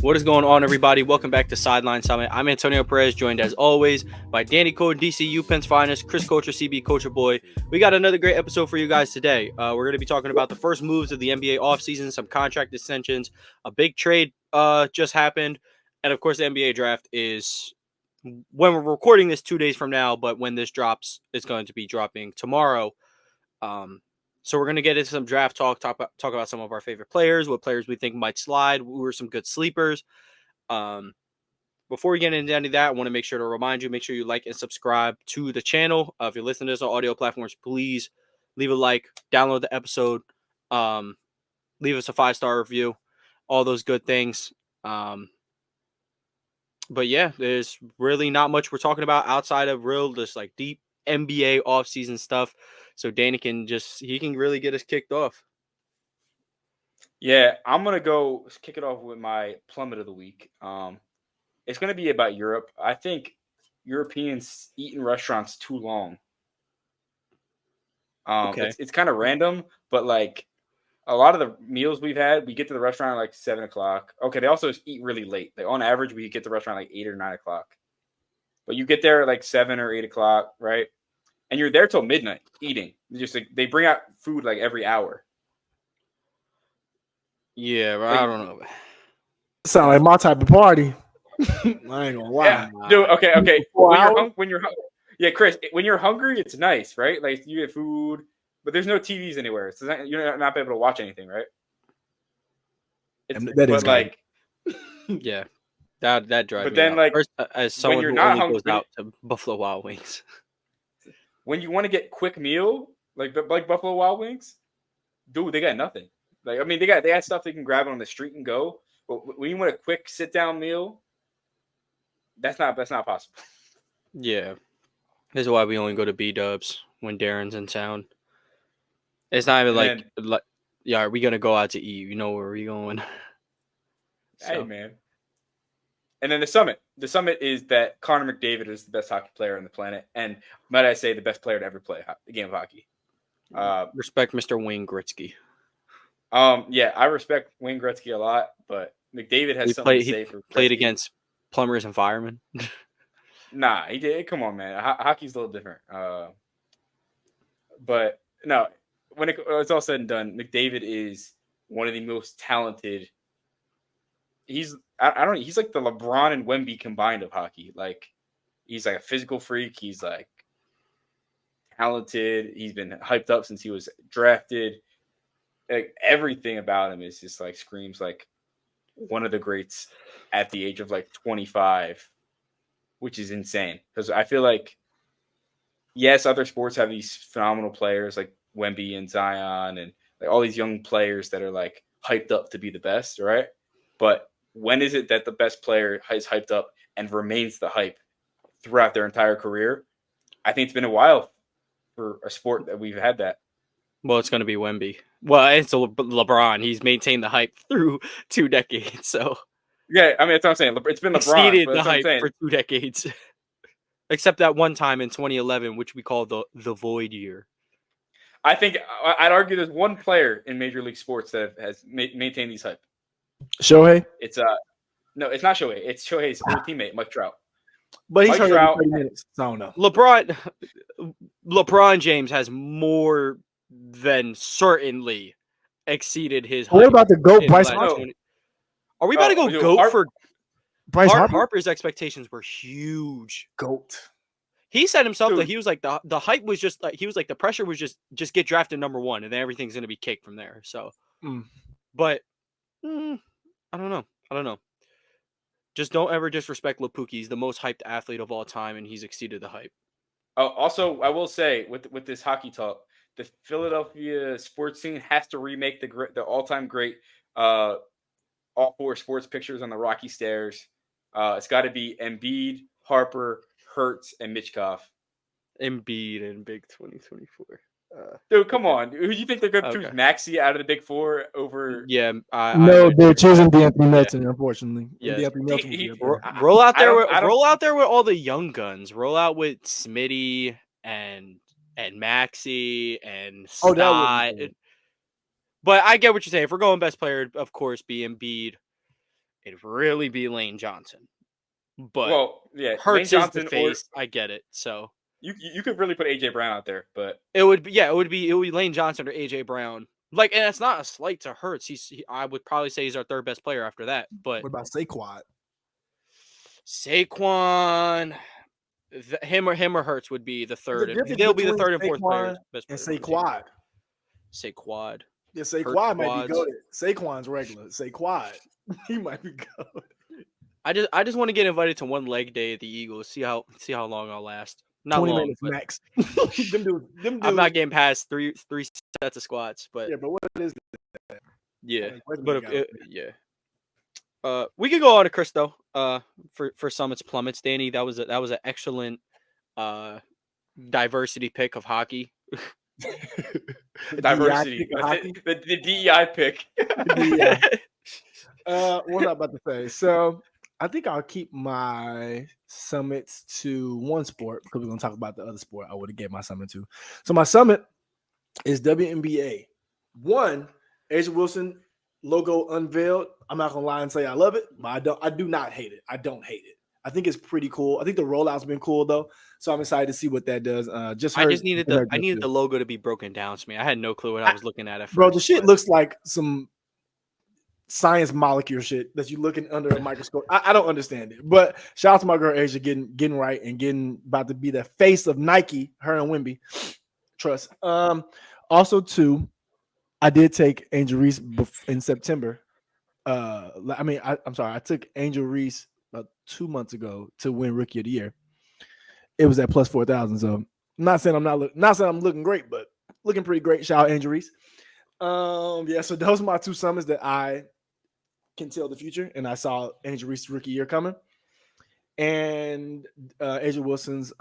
What is going on, everybody? Welcome back to Sideline Summit. I'm Antonio Perez, joined as always by Danny Code, DCU Penn's finest, Chris Coacher, CB Coacher Boy. We got another great episode for you guys today. We're going to be talking about the first moves of the NBA offseason, some contract extensions, a big trade just happened, and of course the NBA draft is when we're recording this 2 days from now, but when this drops, it's going to be dropping tomorrow. So we're going to get into some draft talk about some of our favorite players, what players we think might slide, who are some good sleepers. Before we get into any of that, I want to make sure to remind you, make sure you like and subscribe to the channel. If you're listening to this on audio platforms, please leave a like, download the episode, leave us a 5-star review, all those good things. But yeah, there's really not much we're talking about outside of just like deep NBA offseason stuff. So Danny can really get us kicked off. Yeah, I'm going to go kick it off with my plummet of the week. It's going to be about Europe. I think Europeans eat in restaurants too long. Okay. It's kind of random, but like a lot of the meals we've had, we get to the restaurant at like 7 o'clock. Okay, they also eat really late. Like on average, we get to the restaurant like 8 or 9 o'clock. But you get there at like 7 or 8 o'clock, right? And you're there till midnight eating. Just like they bring out food like every hour. Yeah, but I don't know. Sound like my type of party. I ain't gonna lie. Yeah, dude. Okay. Yeah, Chris. When you're hungry, it's nice, right? Like you get food, but there's no TVs anywhere, so you're not able to watch anything, right? Yeah, that drives. But then, like, as someone who only goes out to Buffalo Wild Wings. When you want to get quick meal, like Buffalo Wild Wings, dude, they got nothing. Like, I mean, they got stuff they can grab on the street and go. But when you want a quick sit down meal, that's not possible. Yeah, this is why we only go to B-Dubs when Darren's in town. It's not even yeah, are we gonna go out to eat? You know where we going? Hey, man. And then the Summit. The Summit is that Connor McDavid is the best hockey player on the planet, and might I say, the best player to ever play the game of hockey. Respect Mr. Wayne Gretzky. Yeah, I respect Wayne Gretzky a lot, but McDavid has something to say for Gretzky. Played against plumbers and firemen. Nah, he did. Come on, man. Hockey's a little different. But no, when it's all said and done, McDavid is one of the most talented. He's like the LeBron and Wemby combined of hockey. Like, he's like a physical freak. He's like talented. He's been hyped up since he was drafted. Like, everything about him is just like screams like one of the greats at the age of like 25, which is insane. Because I feel like, yes, other sports have these phenomenal players like Wemby and Zion and like all these young players that are like hyped up to be the best, right? But when is it that the best player is hyped up and remains the hype throughout their entire career? I think it's been a while for a sport that we've had that. Well, it's going to be Wemby. Well, it's LeBron. He's maintained the hype through 2 decades. So yeah, I mean, that's what I'm saying. It's been LeBron. Exceeded the hype for 2 decades. Except that one time in 2011, which we call the void year. I think I'd argue there's one player in Major League Sports that has maintained these hype. Shohei? No, it's not Shohei. It's Shohei's old teammate, Mike Trout. But he's 30 minutes. I don't know. LeBron James has more than certainly exceeded his hype. What about the GOAT, Bryce Harper? Are we about to go GOAT for Bryce Harper? Harper's expectations were huge. GOAT. He said himself that he was like the hype was just like he was like the pressure was just get drafted number 1 and then everything's gonna be cake from there. So, but I don't know. Just don't ever disrespect Lapuki. He's the most hyped athlete of all time, and he's exceeded the hype. Oh, also, I will say with this hockey talk, the Philadelphia sports scene has to remake the all-time great all 4 sports pictures on the Rocky Stairs. It's got to be Embiid, Harper, Hurts, and Michkov. Embiid in Big 2024. Dude, come on. Who do you think they're going to choose Maxey out of the Big 4 over? Yeah. They're choosing D'Anthony Melton, unfortunately. Yeah. Roll out there with all the young guns. Roll out with Smitty and Maxey and Stott. But I get what you're saying. If we're going best player, it'd, of course, be Embiid. It'd really be Lane Johnson. But Lane Hurts is the face. I get it. So you could really put AJ Brown out there, but it would be Lane Johnson or AJ Brown. Like, and it's not a slight to Hurts. I would probably say he's our third best player after that. But what about Saquon? Saquon, him or Hurts would be the third. They'll be the third and fourth players. Best and Saquon. Saquon. Yeah, Hurts Saquon might be goated. Saquon's regular. Saquon, he might be goated. I just want to get invited to one leg day at the Eagles. See how long I'll last. Not 20 long, minutes max. them dudes, I'm not getting past three sets of squats, but yeah, but what is that? Yeah, but we could go on to Chris though. For Summit's Plummets, Danny. That was an excellent diversity pick of hockey. Diversity, the DEI pick. What was I about to say? So I think I'll keep my summits to one sport because we're gonna talk about the other sport I would have gave my summit to. So my summit is WNBA. One, Asia Wilson logo unveiled. I'm not gonna lie and say I love it, but I do not hate it. I don't hate it. I think it's pretty cool. I think the rollout's been cool though, so I'm excited to see what that does. I needed the logo to be broken down to me. I had no clue what I was looking at first. Bro, the shit looks like some science molecule shit that you're looking under a microscope. I don't understand it, but shout out to my girl Asia getting right and getting about to be the face of Nike. Her and Wemby, trust. Also too, I did take Angel Reese in September. I'm sorry, I took Angel Reese about 2 months ago to win Rookie of the Year. It was at plus 4,000. So I'm not saying I'm looking great, but looking pretty great. Shout out Angel Reese. Yeah, so those are my two summits that I can tell the future, and I saw Angel Reese's rookie year coming, and Asia Wilson's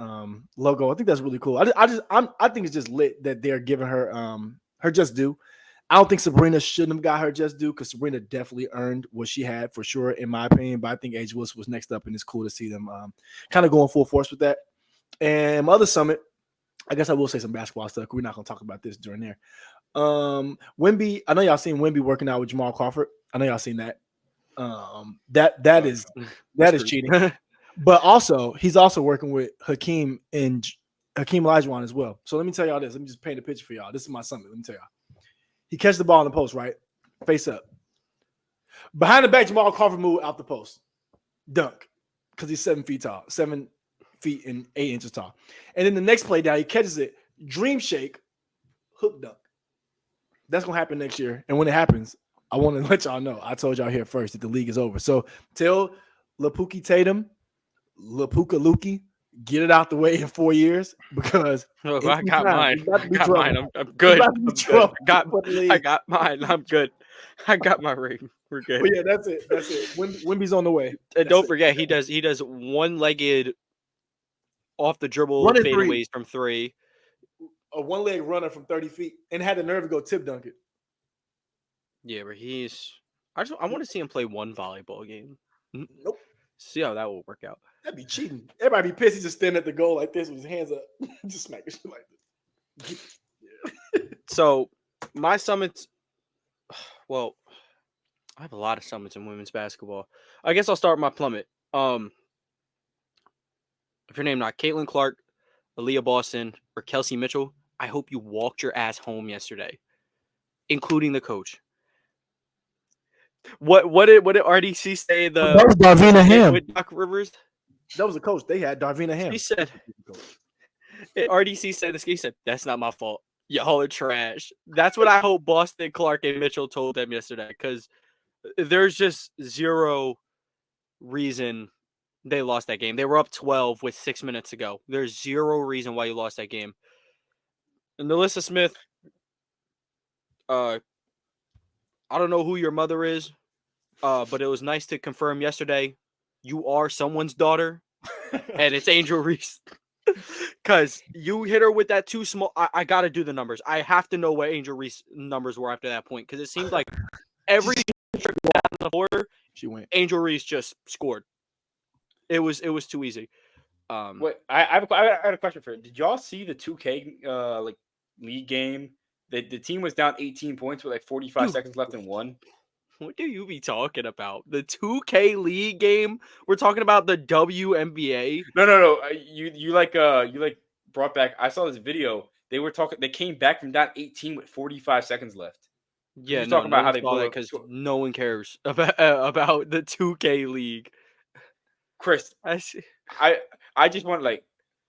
logo. I think that's really cool. I think it's just lit that they're giving her her just due. I don't think Sabrina shouldn't have got her just due because Sabrina definitely earned what she had for sure, in my opinion. But I think Asia Wilson was next up, and it's cool to see them kind of going full force with that. And my other summit, I guess I will say some basketball stuff. We're not going to talk about this during there. Wemby, I know y'all seen Wemby working out with Jamal Crawford. I know y'all seen that. That is cheating. But also, he's also working with Hakeem Olajuwon as well. So let me tell y'all this. Let me just paint a picture for y'all. This is my summit. Let me tell y'all. He catches the ball in the post, right? Face up. Behind the back, Jamal Crawford move out the post. Dunk. Because he's 7 feet tall. 7 feet and 8 inches tall. And then the next play down, he catches it. Dream shake. Hook dunk. That's going to happen next year. And when it happens, I want to let y'all know. I told y'all here first that the league is over. So tell Lapuki Tatum, Lapuka Luki, get it out the way in 4 years because I got mine. I'm good. I got mine. I'm good. I got my ring. We're good. But yeah, that's it. Wemby's on the way. And don't forget, he does one-legged off the dribble fadeaways from 3. A one-leg runner from 30 feet and had the nerve to go tip dunk it. Yeah, but I want to see him play one volleyball game. Nope. See how that will work out. That'd be cheating. Everybody be pissed. He's just standing at the goal like this with his hands up. Just smacking shit like this. Yeah. So my summits, well, I have a lot of summits in women's basketball. I guess I'll start with my plummet. If your name not Caitlin Clark, Aaliyah Boston, or Kelsey Mitchell, I hope you walked your ass home yesterday, including the coach. What did RDC say? That was Darvina Ham with Doc Rivers. That was the coach. They had Darvina Ham. He said, RDC said this. He said, "That's not my fault. Y'all are trash." That's what I hope Boston, Clark, and Mitchell told them yesterday, because there's just zero reason they lost that game. They were up 12 with 6 minutes to go. There's zero reason why you lost that game. And Alyssa Smith, I don't know who your mother is, but it was nice to confirm yesterday you are someone's daughter, and it's Angel Reese. Because you hit her with that too small. I got to do the numbers. I have to know what Angel Reese numbers were after that point, because it seemed like every trip down the floor, she went. Angel Reese just scored. It was too easy. What I had a question for you. Did y'all see the 2K league game The team was down 18 points with like 45 seconds left and won. What do you be talking about? The 2K League game? We're talking about the WNBA. No. You brought back. I saw this video. They were talking. They came back from down 18 with 45 seconds left. Yeah, talking about how they blew because no one cares about the 2K League. Chris, I just want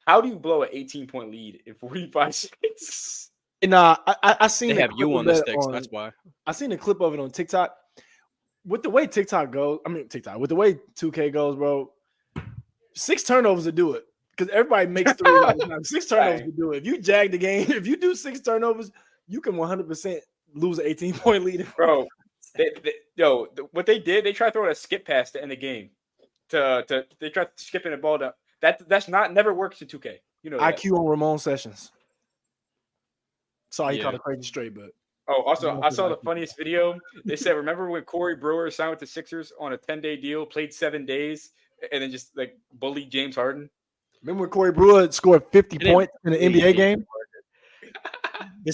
how do you blow an 18-point lead in 45 seconds? Nah, I seen they have you on the sticks. That's why I seen a clip of it on TikTok. With the way TikTok goes, with the way 2K goes, bro, 6 turnovers to do it. Because everybody makes 3 all the time. 6 turnovers to do it. If you jag the game, if you do 6 turnovers, you can 100% lose an 18-point lead. Bro, what they did, they tried throwing a skip pass to end the game. They tried skipping the ball down. That's never works in 2K. You know that. IQ on Ramon Sessions. Sorry, he caught a crazy straight, but. Oh, also, I saw the funniest video. They said, remember when Corey Brewer signed with the Sixers on a 10-day deal, played 7 days, and then just bullied James Harden? Remember when Corey Brewer scored 50 points in an NBA game? The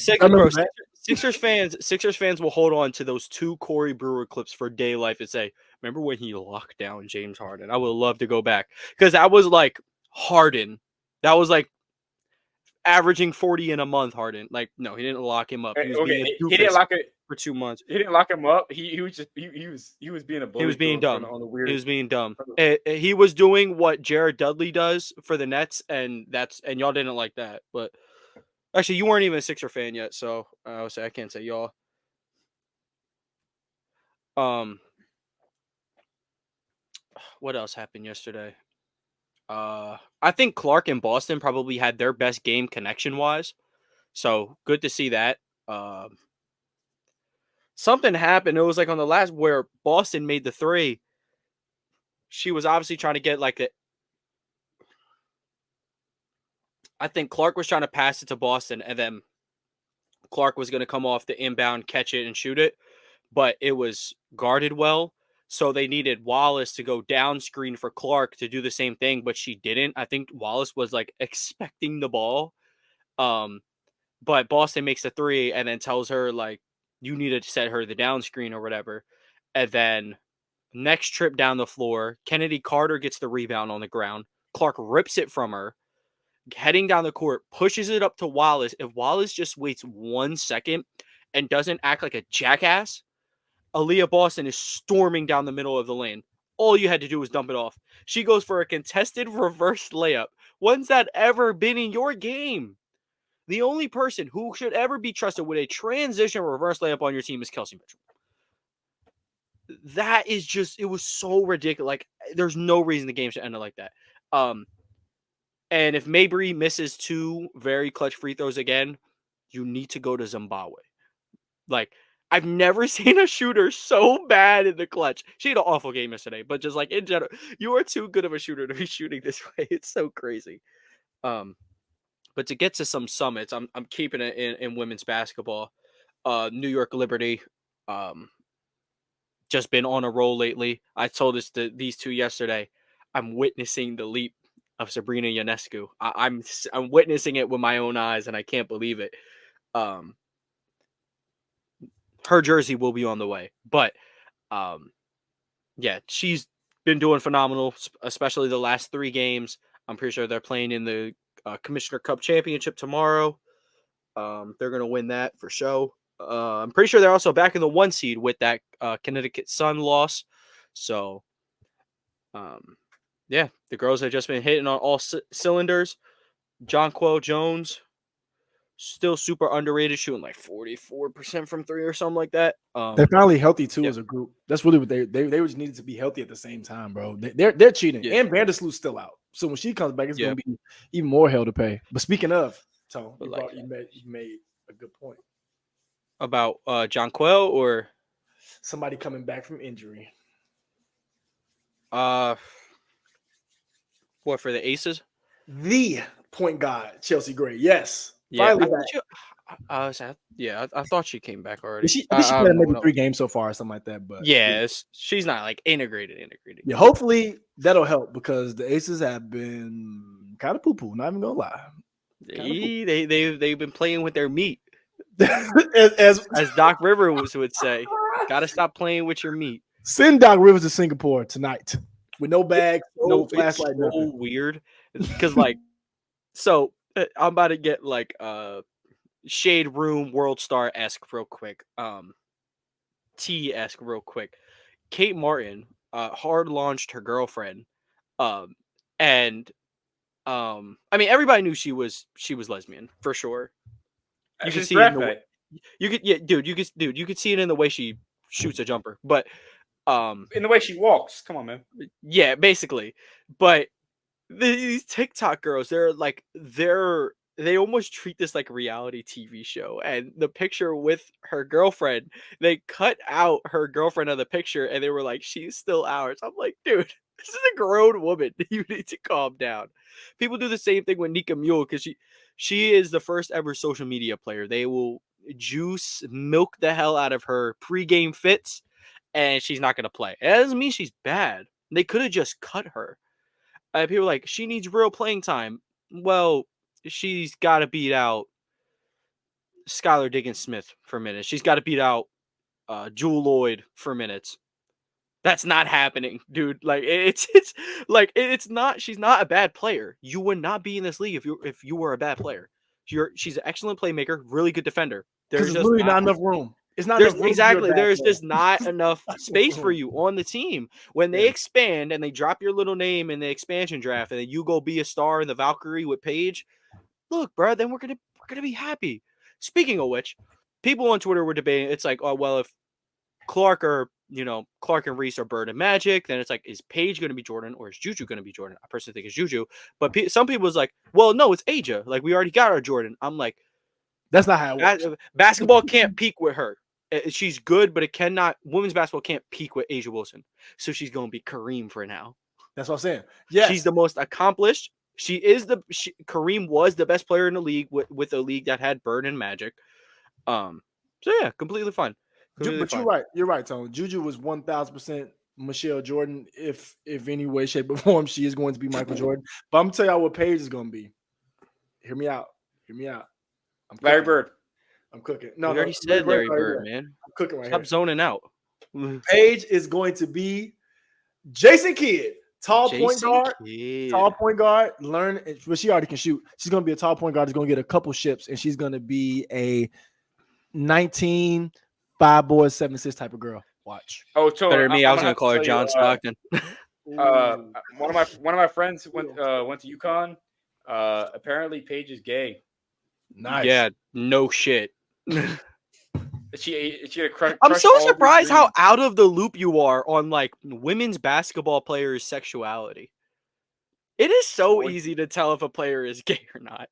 Sixers fans will hold on to those 2 Corey Brewer clips for day life and say, remember when he locked down James Harden? I would love to go back because that was like Harden. That was like averaging 40 in a month. Harden, no, he didn't lock him up. He was being a doofus. He didn't lock it for 2 months. He didn't lock him up. He was being a bully. He was being dumb. On the weird. He was being dumb. He was doing what Jared Dudley does for the Nets, and y'all didn't like that. But actually, you weren't even a Sixer fan yet, so I would say I can't say y'all. What else happened yesterday? I think Clark and Boston probably had their best game connection-wise. So, good to see that. Something happened. It was on the last where Boston made the 3. She was obviously trying to get I think Clark was trying to pass it to Boston, and then Clark was going to come off the inbound, catch it, and shoot it. But it was guarded well. So they needed Wallace to go down screen for Clark to do the same thing, but she didn't. I think Wallace was expecting the ball. But Boston makes the 3 and then tells her you need to set her the down screen or whatever. And then next trip down the floor, Kennedy Carter gets the rebound on the ground. Clark rips it from her, heading down the court, pushes it up to Wallace. If Wallace just waits 1 second and doesn't act like a jackass, Aaliyah Boston is storming down the middle of the lane. All you had to do was dump it off. She goes for a contested reverse layup. When's that ever been in your game? The only person who should ever be trusted with a transition reverse layup on your team is Kelsey Mitchell. That is just, it was so ridiculous. There's no reason the game should end like that. And if Mabry misses 2 very clutch free throws again, you need to go to Zimbabwe. I've never seen a shooter so bad in the clutch. She had an awful game yesterday, but just in general, you are too good of a shooter to be shooting this way. It's so crazy. But to get to some summits, I'm keeping it in women's basketball. New York Liberty, just been on a roll lately. I told these 2 yesterday. I'm witnessing the leap of Sabrina Ionescu. I'm witnessing it with my own eyes, and I can't believe it. Her jersey will be on the way, but she's been doing phenomenal, especially the last 3 games. I'm pretty sure they're playing in the Commissioner Cup Championship tomorrow. They're going to win that for sure. I'm pretty sure they're also back in the 1 seed with that Connecticut Sun loss. So, the girls have just been hitting on all cylinders. Jonquel Jones, still super underrated, shooting 44% from 3 or something like that. They're finally healthy too as a group. That's really what they just needed to be healthy at the same time, bro. They're cheating, and Vandersloot's still out. So when she comes back, it's going to be even more hell to pay. But speaking of, Tone, you made a good point about Jonquel or somebody coming back from injury. What for the Aces? The point guard, Chelsea Gray. Yes. Yeah, finally back. I thought she came back already. She played maybe 3 games so far or something like that. But she's not integrated. Yeah, hopefully that'll help because the Aces have been kind of poo-poo. Not even gonna lie. They've been playing with their meat. As Doc Rivers would say, gotta stop playing with your meat. Send Doc Rivers to Singapore tonight with no bag, no It's flashlight, so nothing. weird because so I'm about to get Shade Room World Star-esque real quick. T-esque real quick. Kate Martin hard launched her girlfriend. And I mean everybody knew she was lesbian for sure. You could see it in the you could see it in the way she shoots a jumper. But in the way she walks. Come on, man. Yeah, basically. But these TikTok girls, they almost treat this like a reality TV show. And the picture with her girlfriend, they cut out her girlfriend of the picture and they were like, she's still ours. I'm like, dude, this is a grown woman. You need to calm down. People do the same thing with Nika Mule because she is the first ever social media player. They will milk the hell out of her pregame fits, and she's not going to play. It doesn't mean she's bad. They could have just cut her. People are like, she needs real playing time. Well, she's got to beat out Skylar Diggins-Smith for minutes. She's got to beat out Jewel Lloyd for minutes. That's not happening, dude. Like it's not. She's not a bad player. You would not be in this league if you were a bad player. She's an excellent playmaker, really good defender. There's literally not enough room. It's not there's enough room. Exactly. There's just not enough space for you on the team. When they expand and they drop your little name in the expansion draft, and then you go be a star in the Valkyrie with Paige, look, bro, then we're gonna be happy. Speaking of which, people on Twitter were debating. It's like, oh well, if Clark and Reese are Bird and Magic, then it's like, is Paige going to be Jordan or is Juju going to be Jordan? I personally think it's Juju, but some people was like, well, no, it's Aja. Like, we already got our Jordan. I'm like, that's not how it works. Basketball can't peak with her. She's good, but women's basketball can't peak with Aja Wilson. So she's going to be Kareem for now. That's what I'm saying. Yeah, she's the most accomplished. Kareem was the best player in the league with a league that had Bird and Magic. So yeah, completely fine. But you're right. You're right, Tone. Juju was 1,000% Michelle Jordan. If any way, shape, or form, she is going to be Michael Jordan. But I'm gonna tell y'all what Paige is going to be. Hear me out. Larry Bird. I'm cooking. No, we already said Larry Bird, man. I'm cooking right Stop here. zoning out. Paige is going to be Jason Kidd, tall point guard. Learn, but she already can shoot. She's going to be a tall point guard. She's going to get a couple ships, and she's going to be a 19. 5 boys, 7 assists type of girl. Watch. Oh, totally. Better than me. I was gonna call her John Stockton. One of my friends went to UConn. Apparently, Paige is gay. Nice. Yeah. No shit. She had a crush. I'm so surprised how out of the loop you are on like women's basketball players' sexuality. It is so easy to tell if a player is gay or not.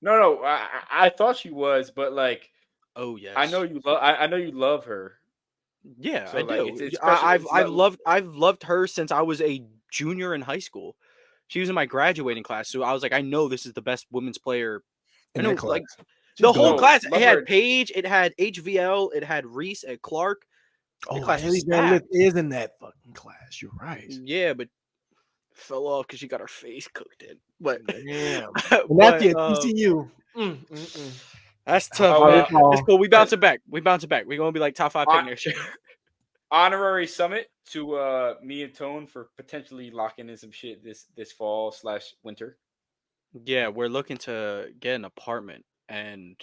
No. I thought she was, but like. Oh yes, I know you love her. Yeah, so, I do. I've loved her since I was a junior in high school. She was in my graduating class, so I was like, I know this is the best women's player. In that class. Like the whole class. It had Paige, it had HVL, it had Reese and Clark. Oh, Haley Van Lith is in that fucking class. You're right. Yeah, but fell off because she got her face cooked in. But damn, that's the TCU. That's tough. It's cool. We bounce it back. We're gonna be like top 5 pick next year. Honorary summit to me and Tone for potentially locking in some shit this fall / winter. Yeah, we're looking to get an apartment, and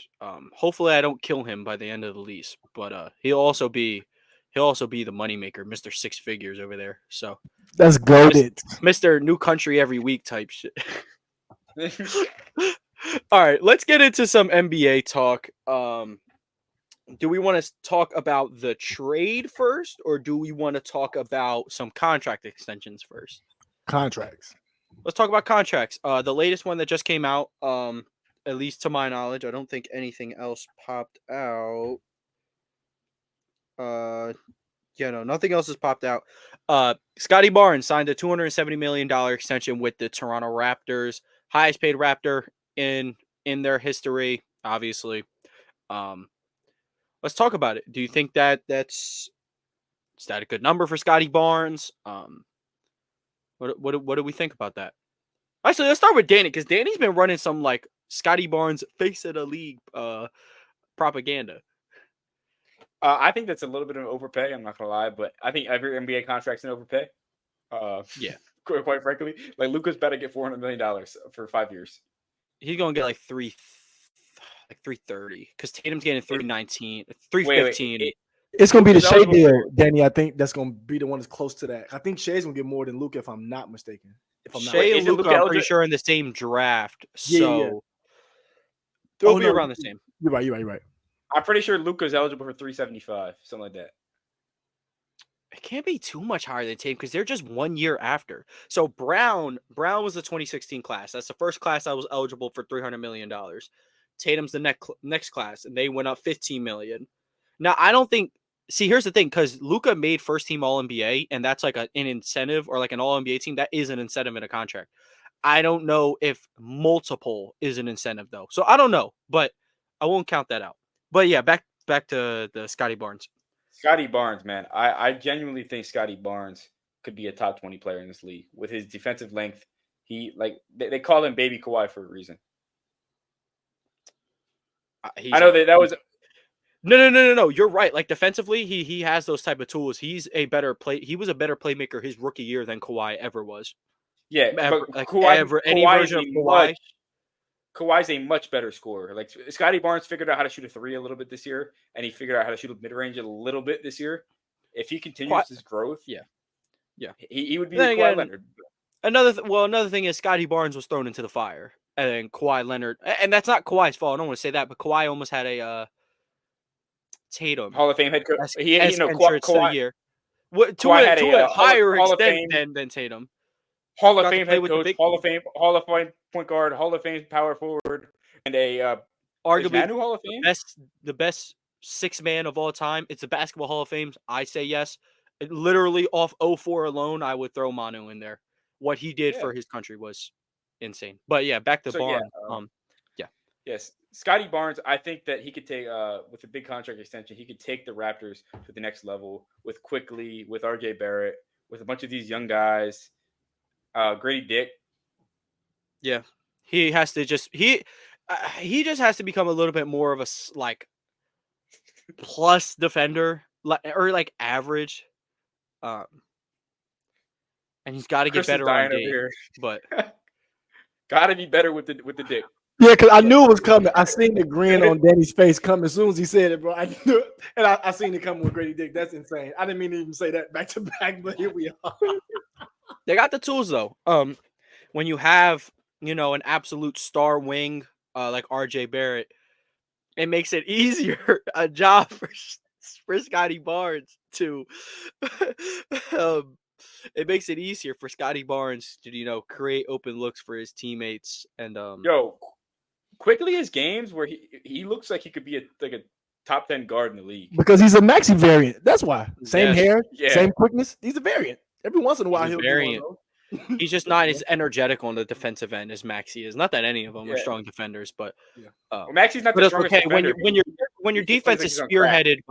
hopefully I don't kill him by the end of the lease. But he'll also be the moneymaker, Mr. Six Figures over there. So that's goated. Mr. New Country every week type shit. All right, let's get into some NBA talk. Do we want to talk about the trade first, or do we want to talk about some contract extensions first? Contracts. Let's talk about contracts. The latest one that just came out, at least to my knowledge, I don't think anything else popped out. Nothing else has popped out. Scottie Barnes signed a $270 million extension with the Toronto Raptors, highest paid Raptor in their history, obviously. Let's talk about it. Do you think is that a good number for Scottie Barnes? What do we think about that? Actually, let's start with Danny, because Danny's been running some like Scottie Barnes face of the league propaganda. I think that's a little bit of overpay. I'm not gonna lie, but I think every NBA contract's an overpay. Yeah. Quite frankly, like Luka's better get $400 million for 5 years. He's gonna get like 330 because Tatum's getting 319, Wait, 315. It's gonna be the Luka's Shea eligible deal, for- Danny. I think that's gonna be the one that's close to that. I think Shea's gonna get more than Luka, if I'm not mistaken. If I'm not Shea and isn't Luka, Luka I'm pretty eligible? sure in the same draft, Yeah, so yeah. they'll be around the same. You're right. I'm pretty sure Luka's eligible for 375, something like that. It can't be too much higher than Tatum because they're just 1 year after. So Brown was the 2016 class. That's the first class that was eligible for $300 million. Tatum's the next class, and they went up $15 million. Now, I don't think. See, here's the thing, because Luka made first team All NBA, and that's like an incentive, or like an All NBA team. That is an incentive in a contract. I don't know if multiple is an incentive though, so I don't know, but I won't count that out. But yeah, back to the Scotty Barnes. Scotty Barnes, man. I genuinely think Scotty Barnes could be a top 20 player in this league with his defensive length. He they call him Baby Kawhi for a reason. I know that was No. You're right. Like defensively, he has those type of tools. He was a better playmaker his rookie year than Kawhi ever was. Yeah, Ever, but like Kawhi, any Kawhi version of Kawhi. Kawhi's a much better scorer. Like Scotty Barnes figured out how to shoot a three a little bit this year, and he figured out how to shoot a mid range a little bit this year. If he continues his growth, yeah, he would be Then Kawhi again, Leonard. Another thing is Scotty Barnes was thrown into the fire, and then Kawhi Leonard, and that's not Kawhi's fault. I don't want to say that, but Kawhi almost had a Tatum Hall of Fame head coach. entrance to the year. To a higher extent than Tatum. Hall of Got to Fame play head with the coach, big- Hall of Fame point guard, Hall of Fame power forward, and a Arguably Manu Hall of Fame. the best six man of all time. It's the Basketball Hall of Fame. I say yes. Literally off 04 alone, I would throw Manu in there. What he did for his country was insane. But yeah, back to Barnes. Yes, Scotty Barnes. I think that he could take with a big contract extension. He could take the Raptors to the next level with Quickly, with RJ Barrett, with a bunch of these young guys. Grady Dick. Yeah, he has to just he just has to become a little bit more of a like plus defender, or like average. And he's got to get better on D, but got to be better with the dick. Yeah, because I knew it was coming. I seen the grin on Danny's face coming as soon as he said it, bro. I knew it. And I seen it coming with Grady Dick. That's insane. I didn't mean to even say that back to back, but here we are. They got the tools though. When you have, an absolute star wing like RJ Barrett, it makes it easier a job for Scotty Barnes to it makes it easier for Scotty Barnes to create open looks for his teammates. And Quickly his games where he looks like he could be a top 10 guard in the league because he's a maxi variant. That's why. Same hair, yeah. Same quickness. He's a variant. Every once in a while he's he'll variant. He's just not as energetic on the defensive end as Maxi is. Not that any of them are strong defenders, but Maxi's not the strongest defender. When your defense is spearheaded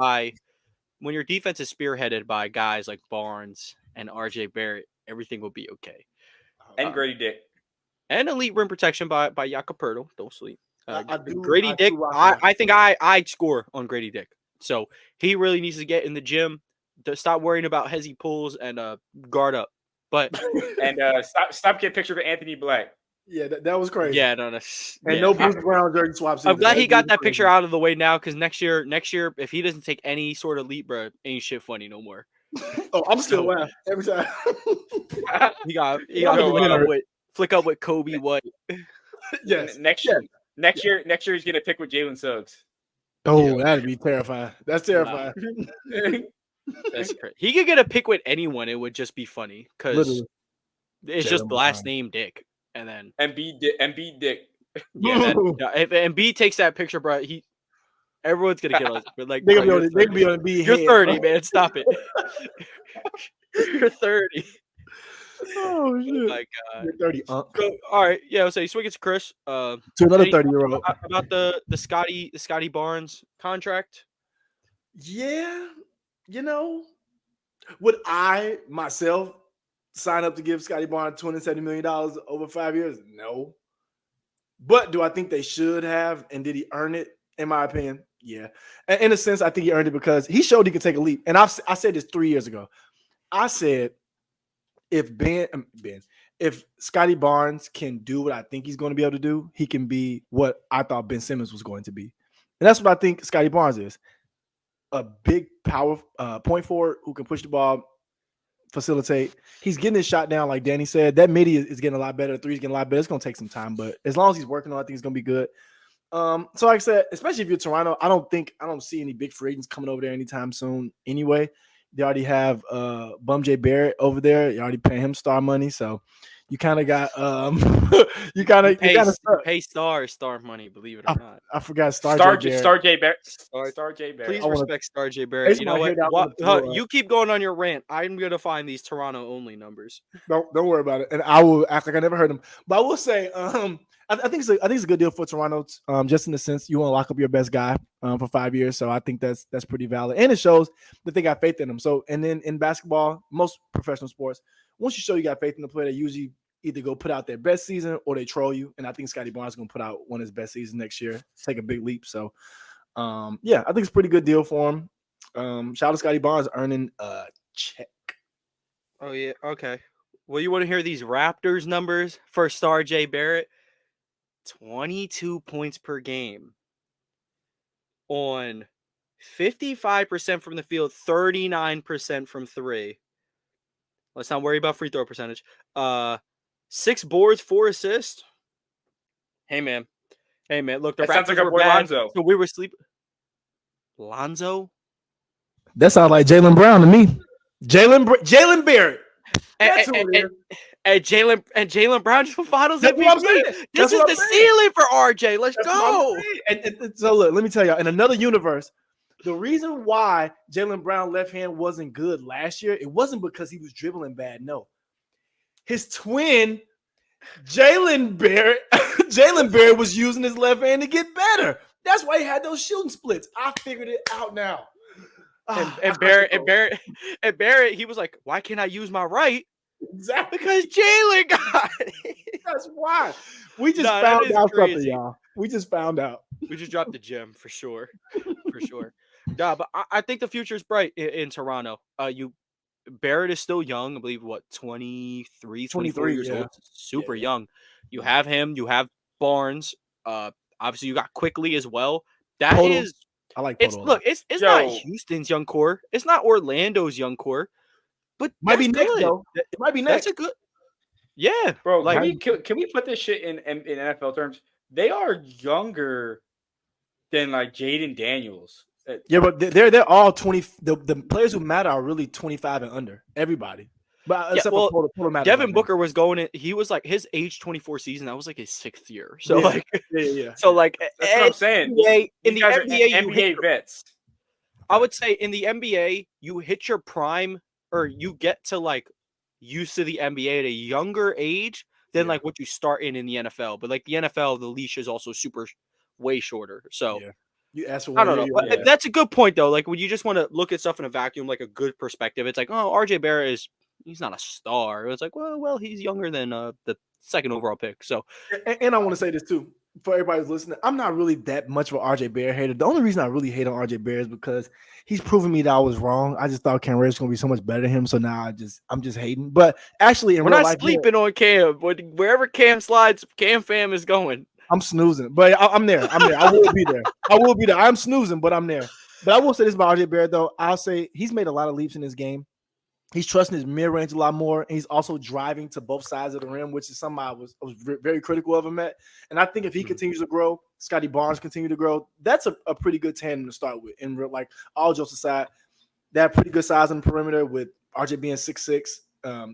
by guys like Barnes and RJ Barrett, everything will be okay. And Grady Dick. And elite rim protection by Jakob Poeltl. Don't sleep. Grady Dick, I think I'd score on Grady Dick. So he really needs to get in the gym, to stop worrying about hezzy pulls and guard up. But and stop getting picture of Anthony Black. Yeah, that was crazy. Yeah, no Bruce Brown jersey swaps. I'm glad he got that picture out of the way now, because next year, if he doesn't take any sort of leap, bro, ain't shit funny no more. Oh, I'm still laughing every time. he got flick up with Kobe White. Yes. Next year he's gonna pick with Jalen Suggs. Oh, that'd be terrifying. That's terrifying. That's crazy. He could get a pick with anyone. It would just be funny because it's just last name Dick, and then Embiid Dick. Yeah, if Embiid takes that picture, bro, everyone's gonna get us. Like they be on Embiid. You're 30, man. Stop it. You're 30. Oh shit! Oh my God. You're 30. So, all right, yeah. So you swing it to Chris. To another 30-year-old about the Scotty Barnes contract. Yeah, would I myself sign up to give Scotty Barnes $270 million over 5 years? No. But do I think they should have? And did he earn it? In my opinion, Yeah. And in a sense, I think he earned it because he showed he could take a leap. And I said this 3 years ago. I said, if if Scotty Barnes can do what I think he's going to be able to do, he can be what I thought Ben Simmons was going to be. And that's what I think Scotty Barnes is. A big power point forward who can push the ball, facilitate. He's getting his shot down, like Danny said. That midi is getting a lot better. The three's getting a lot better. It's going to take some time, but as long as he's working on it, I think it's going to be good. So like I said, especially if you're Toronto, I don't see any big free agents coming over there anytime soon anyway. They already have Bum J Barrett over there. You already paying him star money, so you kind of got you pay star money, believe it or not. I forgot Star J Barrett. Please respect Star J Barrett. You know what? You keep going on your rant. I'm gonna find these Toronto only numbers. Don't worry about it, and I will act like I never heard them. But I will say, I think it's a good deal for Toronto. Just in the sense you want to lock up your best guy for 5 years, so I think that's pretty valid, and it shows that they got faith in him. So, and then in basketball, most professional sports, once you show you got faith in the player, they usually either go put out their best season or they troll you. And I think Scotty Barnes is going to put out one of his best seasons next year, take a big leap. So, yeah, I think it's a pretty good deal for him. Shout out to Scotty Barnes earning a check. Oh yeah, okay. Well, you want to hear these Raptors numbers for Star J Barrett? 22 points per game on 55% from the field, 39% from three. Let's not worry about free throw percentage. 6 boards, 4 assists. Hey man. Look, the that sounds Raptors like were boy bad, Lonzo. so we were sleeping. Lonzo? That sounds like Jaylen Brown to me. Jaylen Barrett. That's who it is. And Jaylen Brown just won Finals That's what I'm MVP. saying. This is the ceiling for RJ. Let's go. And so look, let me tell y'all, in another universe, the reason why Jaylen Brown left hand wasn't good last year, it wasn't because he was dribbling bad. No. His twin, Jaylen Barrett was using his left hand to get better. That's why he had those shooting splits. I figured it out now. And Barrett, he was like, why can't I use my right? Exactly. Because Jaylen got it. That's why. We just found out something, y'all. We just found out. We just dropped the gem for sure. For sure. Yeah, but I think the future is bright in Toronto. Barrett is still young. I believe, 23, 24 years old. Super young. You have him. You have Barnes. Obviously, you got Quickly as well. That is. I like It's not Houston's young core. It's not Orlando's young core. But might be next though. It might be next. That's a good. Yeah, bro. Can we put this shit in NFL terms? They are younger than like Jaden Daniels. Yeah, but they're all 20. The players who matter are really 25 and under. Everybody. But for Devin Booker was going in. He was like his age 24 season. That was like his 6th year. So So like that's what I'm saying. In the NBA, NBA vets. I would say in the NBA, you hit your prime or you get to like used to the NBA at a younger age than like what you start in the NFL. But like the NFL, the leash is also way shorter. So. Yeah. You asked for I don't know. That's a good point, though. Like, when you just want to look at stuff in a vacuum, like a good perspective, it's like, oh, RJ Barrett he's not a star. It's like, well, he's younger than the 2nd overall pick. So, and I want to say this too for everybody who's listening. I'm not really that much of an RJ Barrett hater. The only reason I really hate on RJ Barrett is because he's proven me that I was wrong. I just thought Cam Reddish was gonna be so much better than him. So now I'm just hating. But actually, we're not sleeping on Cam. Wherever Cam slides, Cam fam is going. I'm snoozing, but I'm there. I will be there. I'm snoozing, but I'm there. But I will say this about RJ Barrett, though. I'll say he's made a lot of leaps in his game. He's trusting his mid-range a lot more. And he's also driving to both sides of the rim, which is something I was very critical of him at. And I think if he continues to grow, Scotty Barnes continue to grow, that's a pretty good tandem to start with. And like all jokes aside, they have pretty good size on the perimeter with RJ being 6'6",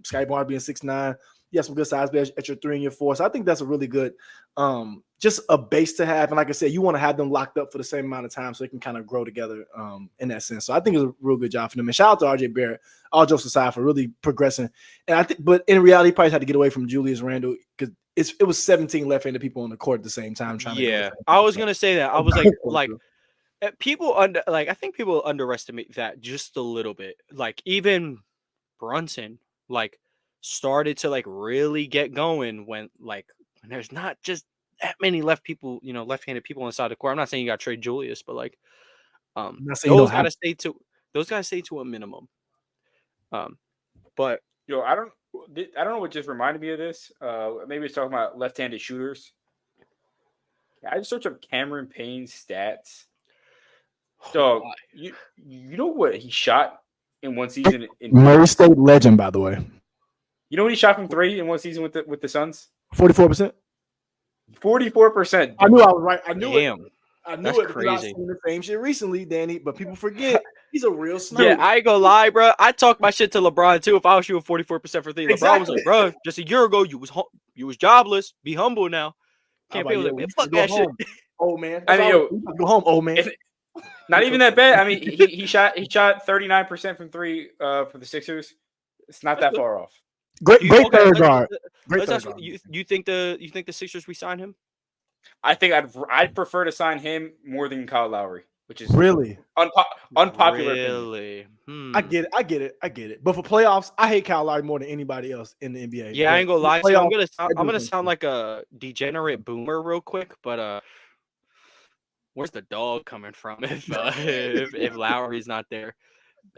Scotty Barnes being 6'9". You have some good size at your 3 and your 4. So I think that's a really good, just a base to have. And like I said, you want to have them locked up for the same amount of time so they can kind of grow together in that sense. So I think it's a real good job for them. And shout out to RJ Barrett, all jokes aside, for really progressing. And I think, but in reality, he probably had to get away from Julius Randle because it was 17 left-handed people on the court at the same time trying to. Yeah, I was gonna say that. I was like I think people underestimate that just a little bit. Like even Brunson, started to really get going when there's not just that many left-handed people inside the court. I'm not saying you got to trade Julius, but like, not saying you those don't have got to stay to a minimum. But Yo, I don't know what just reminded me of this. Maybe it's talking about left-handed shooters. I just searched up Cameron Payne's stats. So you know what he shot in one season in Murray State legend, by the way. You know what he shot from 3 in one season with the Suns? 44%. 44%. I knew I was right. I knew it. damn. I knew That's it because I've crazy. seen the same shit recently, Danny. But people forget he's a real sniper. Yeah, I ain't gonna lie, bro. I talk my shit to LeBron too. If I was shooting 44% for 3, LeBron was like, bro, just a year ago you was jobless. Be humble now. Can't be like, man, fuck that shit. Oh man, I mean, go home, old man. Not even that bad. I mean, he shot 39% from 3 for the Sixers. It's not that far off. Great third guard. You think the Sixers resign him? I think I'd prefer to sign him more than Kyle Lowry, which is really unpopular. Really? I get it. But for playoffs, I hate Kyle Lowry more than anybody else in the NBA. Yeah, but I ain't gonna lie. So I'm gonna do sound like a degenerate boomer real quick, but where's the dog coming from if Lowry's not there?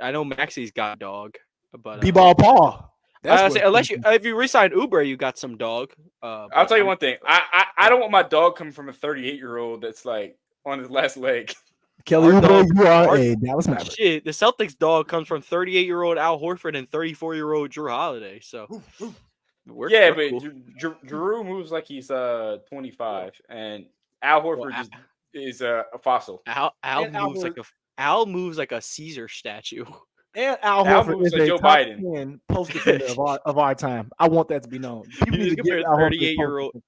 I know Maxi's got dog, but B-ball Paul. If you resign Oubre, you got some dog. I'll tell you one thing. I don't want my dog coming from a 38-year-old that's like on his last leg. Kelly Oubre, you are a Dallas Maverick. Shit, the Celtics dog comes from 38-year-old Al Horford and 34-year-old Drew Holiday. So but Drew moves like he's 25, and Al Horford is a fossil. Al moves like a Caesar statue. And Al Horford is like a Joe top Biden 10 post defender of our time. I want that to be known. People need to give Al 38-year-old.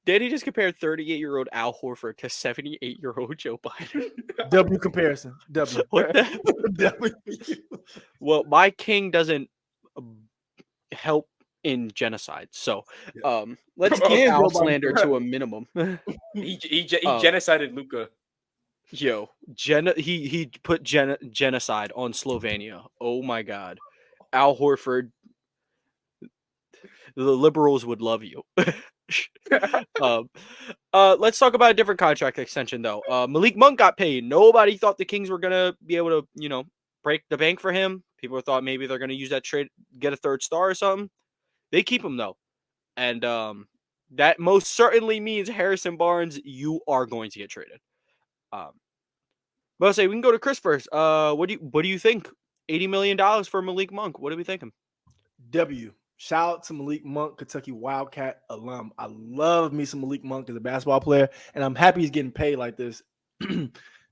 Did he just compare 38-year-old Al Horford to 78-year-old Joe Biden? W comparison. W. What the? W. Well, my king doesn't help in genocide, so let's keep Al slander to a minimum. He genocided Luka. Yo, he put genocide on Slovenia. Oh my God, Al Horford. The liberals would love you. Let's talk about a different contract extension though. Malik Monk got paid. Nobody thought the Kings were gonna be able to, break the bank for him. People thought maybe they're gonna use that trade, get a third star or something. They keep him though, and that most certainly means Harrison Barnes, you are going to get traded. But I'll say we can go to Chris first. What do you think? $80 million for Malik Monk. What are we thinking? W. Shout out to Malik Monk, Kentucky Wildcat alum. I love me some Malik Monk as a basketball player, and I'm happy he's getting paid like this,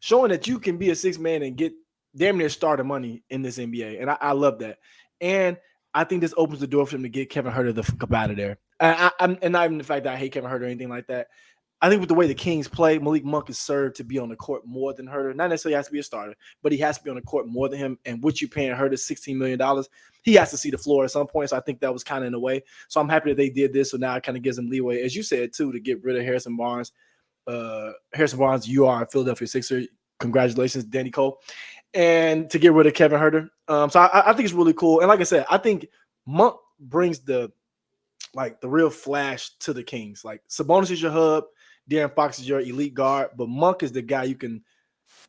showing that you can be a sixth man and get damn near starter money in this NBA, and I love that. And I think this opens the door for him to get Kevin Huerter the fuck up out of there. And not even the fact that I hate Kevin Huerter or anything like that. I think with the way the Kings play, Malik Monk is served to be on the court more than Huerter. Not necessarily has to be a starter, but he has to be on the court more than him. And what you paying Huerter $16 million, he has to see the floor at some point. So I think that was kind of in the way. So I'm happy that they did this. So now it kind of gives them leeway, as you said, too, to get rid of Harrison Barnes. Harrison Barnes, you are a Philadelphia Sixer. Congratulations, Danny Cole. And to get rid of Kevin Huerter. So I think it's really cool. And like I said, I think Monk brings the real flash to the Kings. Like Sabonis is your hub. De'Aaron Fox is your elite guard, but Monk is the guy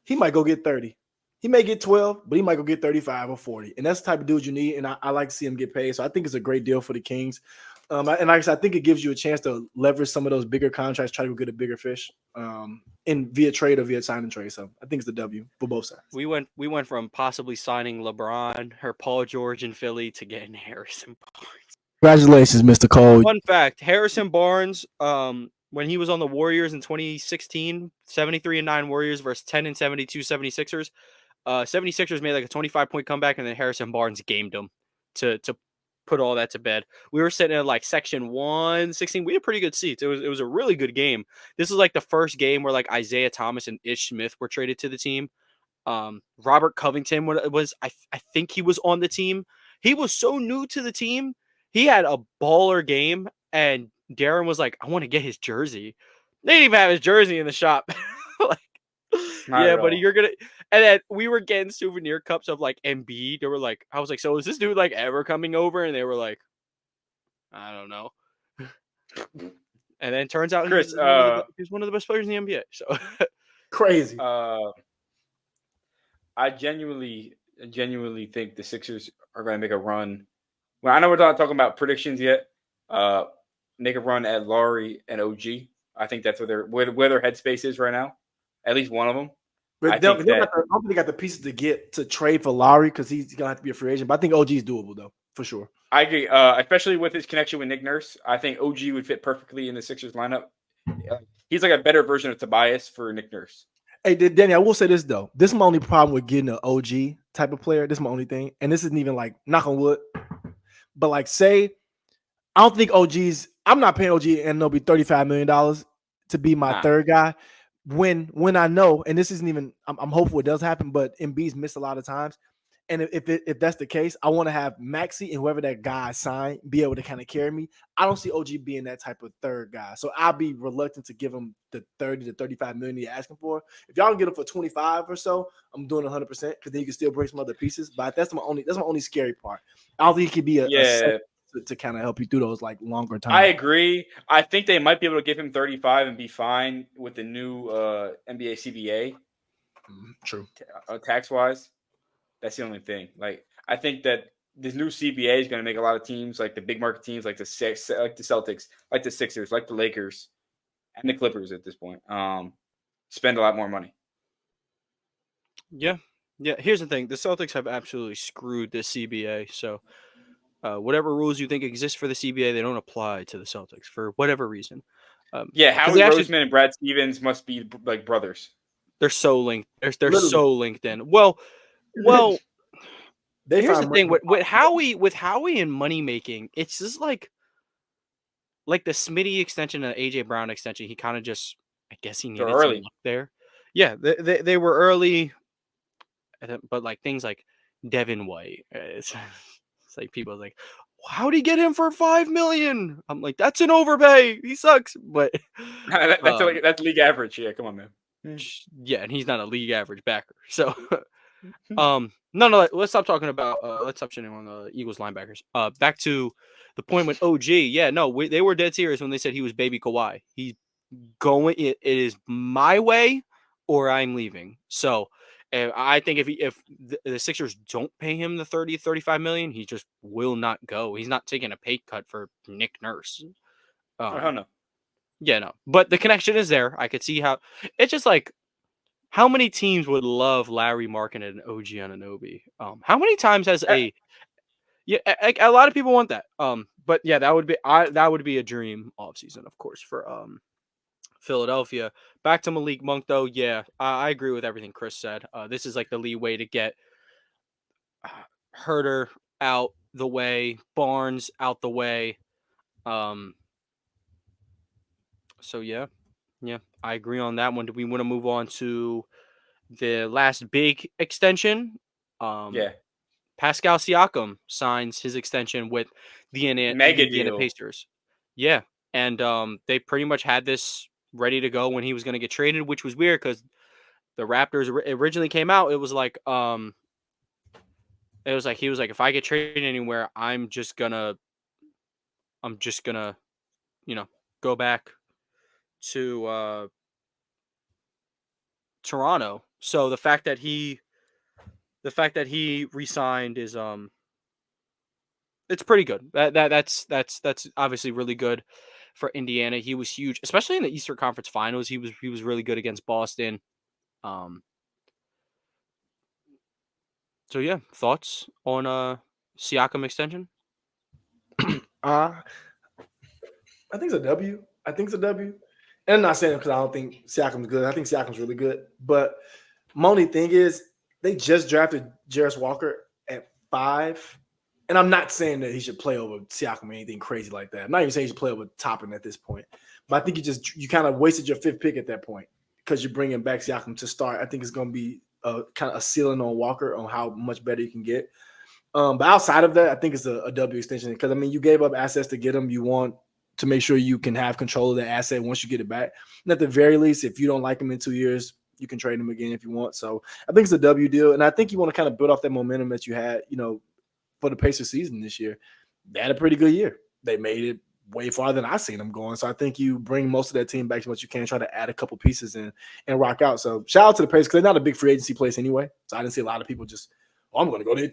he might go get 30. He may get 12, but he might go get 35 or 40. And that's the type of dude you need, and I like to see him get paid. So I think it's a great deal for the Kings. And like I said, I think it gives you a chance to leverage some of those bigger contracts, try to go get a bigger fish via trade or via sign and trade. So I think it's the W for both sides. We went from possibly signing LeBron or Paul George in Philly to getting Harrison Barnes. Congratulations, Mr. Cole. Fun fact, Harrison Barnes, when he was on the Warriors in 2016, 73-9 Warriors versus 10-72 76ers. 76ers made like a 25-point comeback, and then Harrison Barnes gamed them to put all that to bed. We were sitting in like section 116. We had pretty good seats. It was a really good game. This is like the first game where like Isaiah Thomas and Ish Smith were traded to the team. Robert Covington was I think he was on the team. He was so new to the team. He had a baller game, and Darren was like, I want to get his jersey. They didn't even have his jersey in the shop. But you're going to, and then we were getting souvenir cups of like Embiid. They were like, I was like, so is this dude like ever coming over? And they were like, I don't know. And then turns out Chris, he's one of the best players in the NBA. So Crazy. I genuinely think the Sixers are going to make a run. Well, I know we're not talking about predictions yet. Make a run at Laurie and OG. I think that's where their headspace is right now. At least one of them. But I don't think they got the pieces to trade for Lowry because he's gonna have to be a free agent. But I think OG is doable though, for sure. I agree, especially with his connection with Nick Nurse. I think OG would fit perfectly in the Sixers lineup. He's like a better version of Tobias for Nick Nurse. Hey, Danny, I will say this though. This is my only problem with getting an OG type of player. This is my only thing, and this isn't even like knock on wood. But like, say, I don't think OG's. I'm not paying OG and it'll be $35 million to be my third guy. When I know, and this isn't even, I'm hopeful it does happen, but Embiid's missed a lot of times. And if that's the case, I want to have Maxey and whoever that guy signed be able to kind of carry me. I don't see OG being that type of third guy. So I'll be reluctant to give him the 30 to 35 million you're asking for. If y'all can get him for 25 or so, I'm doing 100% because then you can still bring some other pieces. But that's my only scary part. I don't think he could be a to kind of help you through those like longer time. I agree. I think they might be able to give him 35 and be fine with the new NBA CBA. True. Tax wise, that's the only thing. Like I think that this new CBA is going to make a lot of teams, like the big market teams, like the Celtics, like the Sixers, like the Lakers, and the Clippers at this point, spend a lot more money. Yeah. Here's the thing: the Celtics have absolutely screwed this CBA. So. Whatever rules you think exist for the CBA, they don't apply to the Celtics for whatever reason. Howie Roseman and Brad Stevens must be like brothers. They're so linked. They're so linked in. Well. Here's the thing with Howie and money making. It's just like the Smitty extension and the AJ Brown extension. He kind of just, I guess he needed some luck there. Yeah, they were early, but like things like Devin White. It's like people are like, how'd he get him for $5 million? I'm like, that's an overpay. He sucks, but that's league average. Yeah, come on, man. Yeah, and he's not a league average backer. So, no. Let's stop talking about. Let's stop shitting on the Eagles linebackers. Back to the point with OG. Yeah, no, they were dead serious when they said he was baby Kawhi. He's going. It is my way, or I'm leaving. So. I think if the Sixers don't pay him the 30, 35 million, he just will not go. He's not taking a pay cut for Nick Nurse. Hell no. Yeah, no. But the connection is there. I could see how it's just like how many teams would love Larry Markin and OG Anunoby? How many times has a lot of people want that. But yeah, that would be a dream offseason, of course, for Philadelphia. Back to Malik Monk, though. Yeah, I agree with everything Chris said. This is like the leeway to get Herter out the way, Barnes out the way. So yeah, I agree on that one. Do we want to move on to the last big extension? Pascal Siakam signs his extension with the Indiana Pacers. Yeah, and they pretty much had this ready to go when he was going to get traded, which was weird because the Raptors originally came out. It was like he was like, if I get traded anywhere, I'm just gonna go back to Toronto. So the fact that he re-signed is it's pretty good. That's obviously really good for Indiana. He was huge, especially in the Eastern Conference Finals. He was really good against Boston. So yeah, thoughts on Siakam extension? I think it's a W. And I'm not saying it because I don't think Siakam's good. I think Siakam's really good. But my only thing is they just drafted Jarris Walker at 5. And I'm not saying that he should play over Siakam or anything crazy like that. I'm not even saying he should play over Toppin at this point. But I think you kind of wasted your 5th pick at that point because you're bringing back Siakam to start. I think it's going to be kind of a ceiling on Walker on how much better you can get. But outside of that, I think it's a W extension because, I mean, you gave up assets to get him. You want to make sure you can have control of the asset once you get it back. And at the very least, if you don't like him in 2 years, you can trade him again if you want. So I think it's a W deal. And I think you want to kind of build off that momentum that you had, for the Pacers season this year. They had a pretty good year. They made it way farther than I've seen them going. So I think you bring most of that team back as much as you can, try to add a couple pieces and rock out. So shout out to the Pacers, because they're not a big free agency place anyway. So I didn't see a lot of people just, I'm going to go to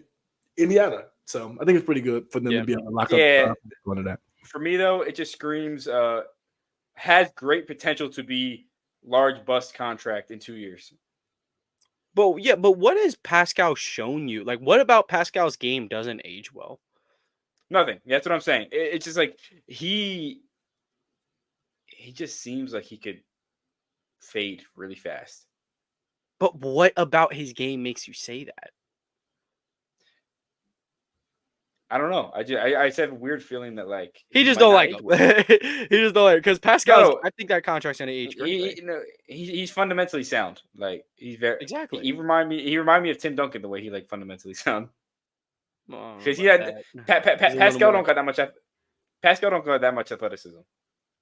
Indiana. So I think it's pretty good for them to be able to lock up one of that. For me, though, it just screams has great potential to be large bust contract in 2 years. But what has Pascal shown you? Like, what about Pascal's game doesn't age well? Nothing. That's what I'm saying. It's just like he just seems like he could fade really fast. But what about his game makes you say that? I don't know. I just have a weird feeling that like he just don't like him. He just don't like, because Pascal. I think that contract's gonna age. He's fundamentally sound. Like he's very exactly. He remind me of Tim Duncan the way he like fundamentally sound. Because he had Pascal don't got that much. Pascal don't got that much athleticism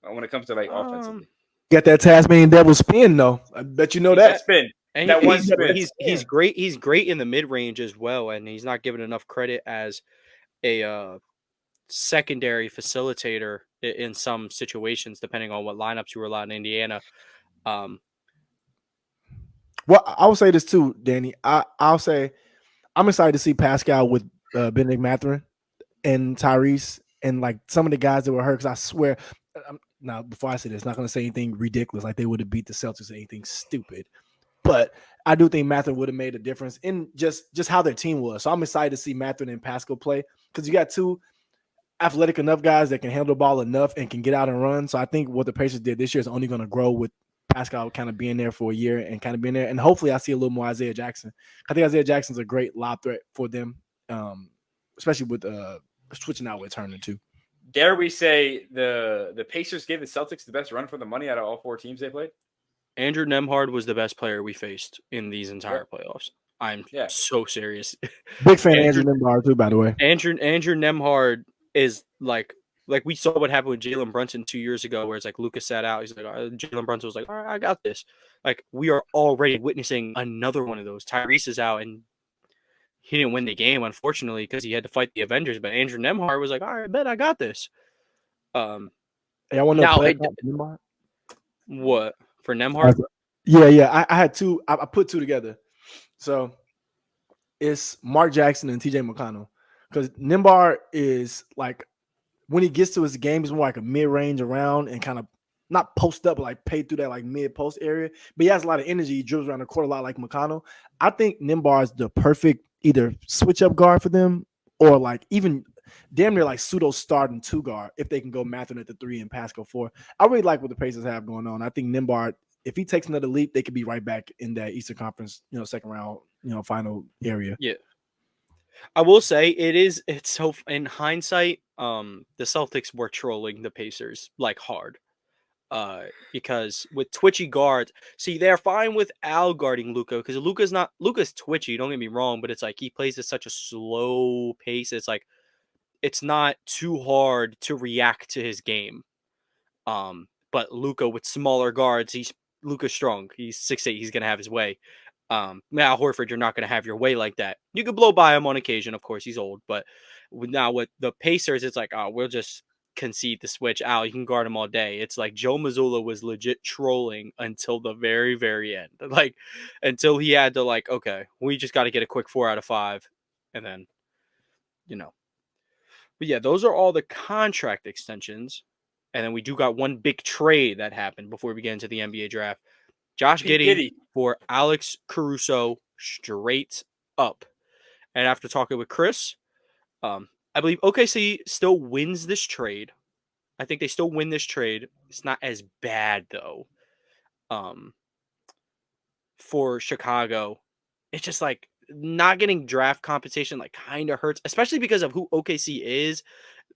when it comes to like offensively. Got that Tasmanian devil spin though. I bet you know that spin. And that one spin. He's great. He's great in the mid range as well, and he's not given enough credit as a secondary facilitator in some situations, depending on what lineups you were allowed in Indiana. Well, I will say this too, Danny. I'll say I'm excited to see Pascal with Benedict Mathurin and Tyrese and like some of the guys that were hurt. Because I swear, now before I say this, not going to say anything ridiculous like they would have beat the Celtics or anything stupid. But I do think Mathurin would have made a difference in just how their team was. So I'm excited to see Mathurin and Pascal play, because you got two athletic enough guys that can handle the ball enough and can get out and run. So I think what the Pacers did this year is only going to grow with Pascal kind of being there for a year and kind of being there. And hopefully I see a little more Isaiah Jackson. I think Isaiah Jackson's a great lob threat for them, especially with switching out with Turner too. Dare we say the Pacers gave the Celtics the best run for the money out of all four teams they played? Andrew Nembhard was the best player we faced in these entire playoffs. I'm so serious. Big fan of Andrew Nembhard too, by the way. Andrew Nembhard is like we saw what happened with Jalen Brunson 2 years ago, where it's like Lucas sat out. He's like, Jalen Brunson was like, all right, I got this. Like, we are already witnessing another one of those. Tyrese is out, and he didn't win the game, unfortunately, because he had to fight the Avengers. But Andrew Nembhard was like, all right, I bet I got this. Hey, I want to know what for Nembhard? Yeah. I had two. I put two together. So it's Mark Jackson and TJ McConnell, because Nembhard is like, when he gets to his game, he's more like a mid-range around and kind of not post up, but like pay through that like mid-post area. But he has a lot of energy. He dribbles around the court a lot like McConnell. I think Nembhard is the perfect either switch-up guard for them, or like even damn near like pseudo starting two guard if they can go Mathurin at the 3 and Pascal 4. I really like what the Pacers have going on. I think Nembhard, if he takes another leap, they could be right back in that Eastern Conference, second round, final area. Yeah. I will say it's so, in hindsight, the Celtics were trolling the Pacers like hard. Because with twitchy guards, see, they're fine with Al guarding Luka, because Luka's twitchy, don't get me wrong, but it's like he plays at such a slow pace. It's like it's not too hard to react to his game. But Luka with smaller guards, Luka's strong. He's 6'8", he's gonna have his way. Now Horford, you're not going to have your way like that. You could blow by him on occasion. Of course, he's old. But now with the Pacers, it's like, we'll just concede the switch. Al, you can guard him all day. It's like Joe Mazzulla was legit trolling until the very, very end. Like, until he had to like, okay, we just got to get a quick 4 out of 5. And then, But yeah, those are all the contract extensions. And then we do got one big trade that happened before we get into the NBA draft. Josh Giddey for Alex Caruso, straight up. And after talking with Chris, I believe OKC still wins this trade. I think they still win this trade. It's not as bad, though. For Chicago, it's just like not getting draft compensation like kind of hurts, especially because of who OKC is.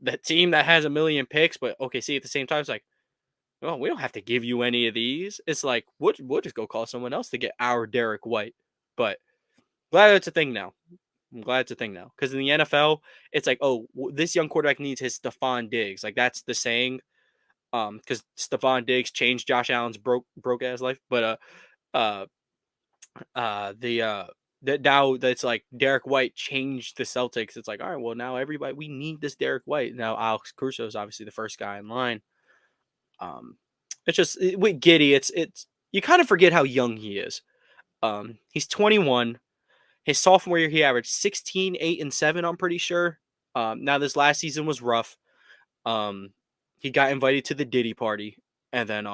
The team that has 1 million picks, but OKC at the same time is like, well, we don't have to give you any of these. It's like, we'll just go call someone else to get our Derek White. But glad it's a thing now. I'm glad it's a thing now. Because in the NFL, it's like, this young quarterback needs his Stephon Diggs. Like, that's the saying. Because Stephon Diggs changed Josh Allen's broke ass life. But the that now that's like Derek White changed the Celtics. It's like, all right, well now everybody, we need this Derek White. Now Alex Caruso is obviously the first guy in line. It's just with Giddey, it's you kind of forget how young he is. He's 21. His sophomore year, he averaged 16, 8, and 7, I'm pretty sure. Now this last season was rough. He got invited to the Giddey party, and then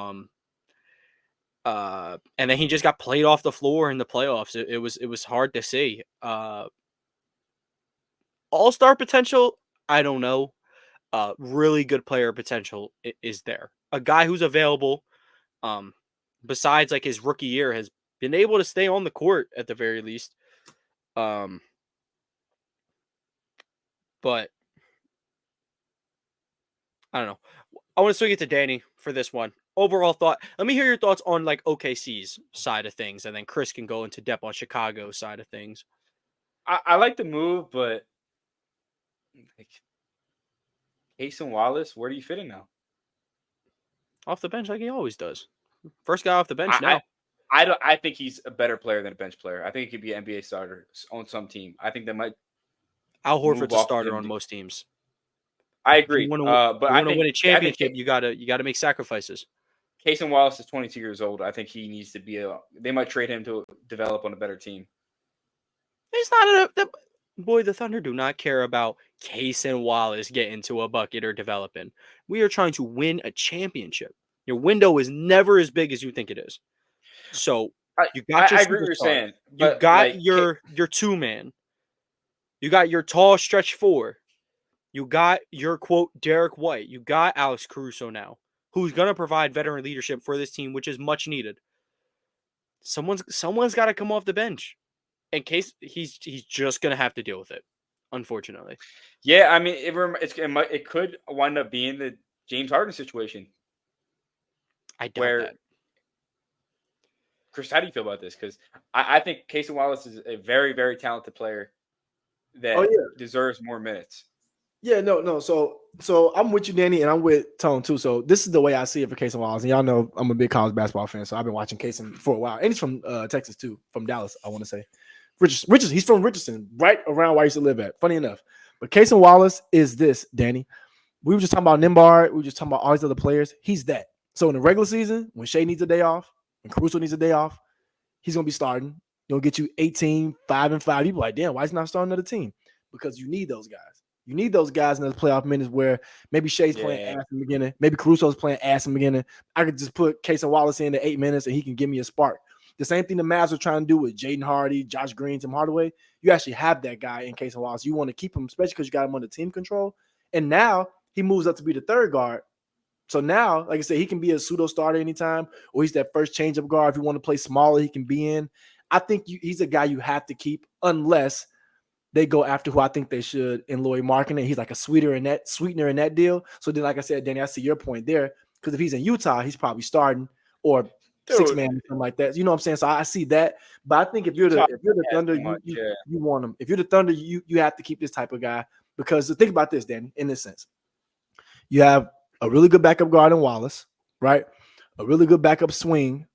he just got played off the floor in the playoffs. It was hard to see. All-star potential, I don't know. Really good player potential is there. A guy who's available, besides like his rookie year, has been able to stay on the court at the very least. But I don't know. I want to swing it to Danny for this one. Overall thought. Let me hear your thoughts on like OKC's side of things, and then Chris can go into depth on Chicago's side of things. I like the move, but like Cason Wallace, where do you fit in now? Off the bench like he always does. First guy off the bench now. I think he's a better player than a bench player. I think he could be an NBA starter on some team. I think that might. Al Horford's a starter on most teams. I agree. But I want to win a championship, you gotta make sacrifices. Cason Wallace is 22 years old. I think he needs to be they might trade him to develop on a better team. It's not the Thunder do not care about Cason Wallace getting to a bucket or developing. We are trying to win a championship. Your window is never as big as you think it is. So you got your I agree what you're saying. You got your 2-man. You got your tall stretch 4. You got your quote Derek White. You got Alex Caruso now, who's gonna provide veteran leadership for this team, which is much needed. Someone's got to come off the bench. In case he's just gonna have to deal with it, unfortunately. Yeah, I mean it could wind up being the James Harden situation. I doubt that. Chris, how do you feel about this? Because I think Cason Wallace is a very, very talented player that deserves more minutes. Yeah, no. So I'm with you, Danny, and I'm with Tone too. So this is the way I see it for Cason Wallace. And y'all know I'm a big college basketball fan, so I've been watching Cason for a while. And he's from Texas too, from Dallas, I want to say. Richardson, he's from Richardson, right around where I used to live at. Funny enough. But Cason Wallace is this, Danny. We were just talking about Nimbard. We were just talking about all these other players. He's that. So in the regular season, when Shea needs a day off, when Caruso needs a day off, he's going to be starting. He'll get you 18, 5 and 5. People like, damn, why is he not starting another team? Because you need those guys. You need those guys in those playoff minutes where maybe Shea's playing ass in the beginning. Maybe Caruso's playing ass in the beginning. I could just put Cason Wallace in the 8 minutes and he can give me a spark. The same thing the Mavs are trying to do with Jaden Hardy, Josh Green, Tim Hardaway. You actually have that guy in Cason Wallace. You want to keep him, especially because you got him under team control. And now he moves up to be the third guard. So now, like I said, he can be a pseudo starter anytime, or he's that first change-up guard. If you want to play smaller, he can be in. I think he's a guy you have to keep unless they go after who I think they should in Lauri Markkanen. He's like a sweetener in that deal. So then, like I said, Danny, I see your point there. Because if he's in Utah, he's probably starting or 6-man or something like that. You know what I'm saying? So I see that. But I think if you're the Thunder, you want him. If you're the Thunder, you have to keep this type of guy. Because think about this, Danny, in this sense. You have a really good backup guard in Wallace, right? A really good backup swing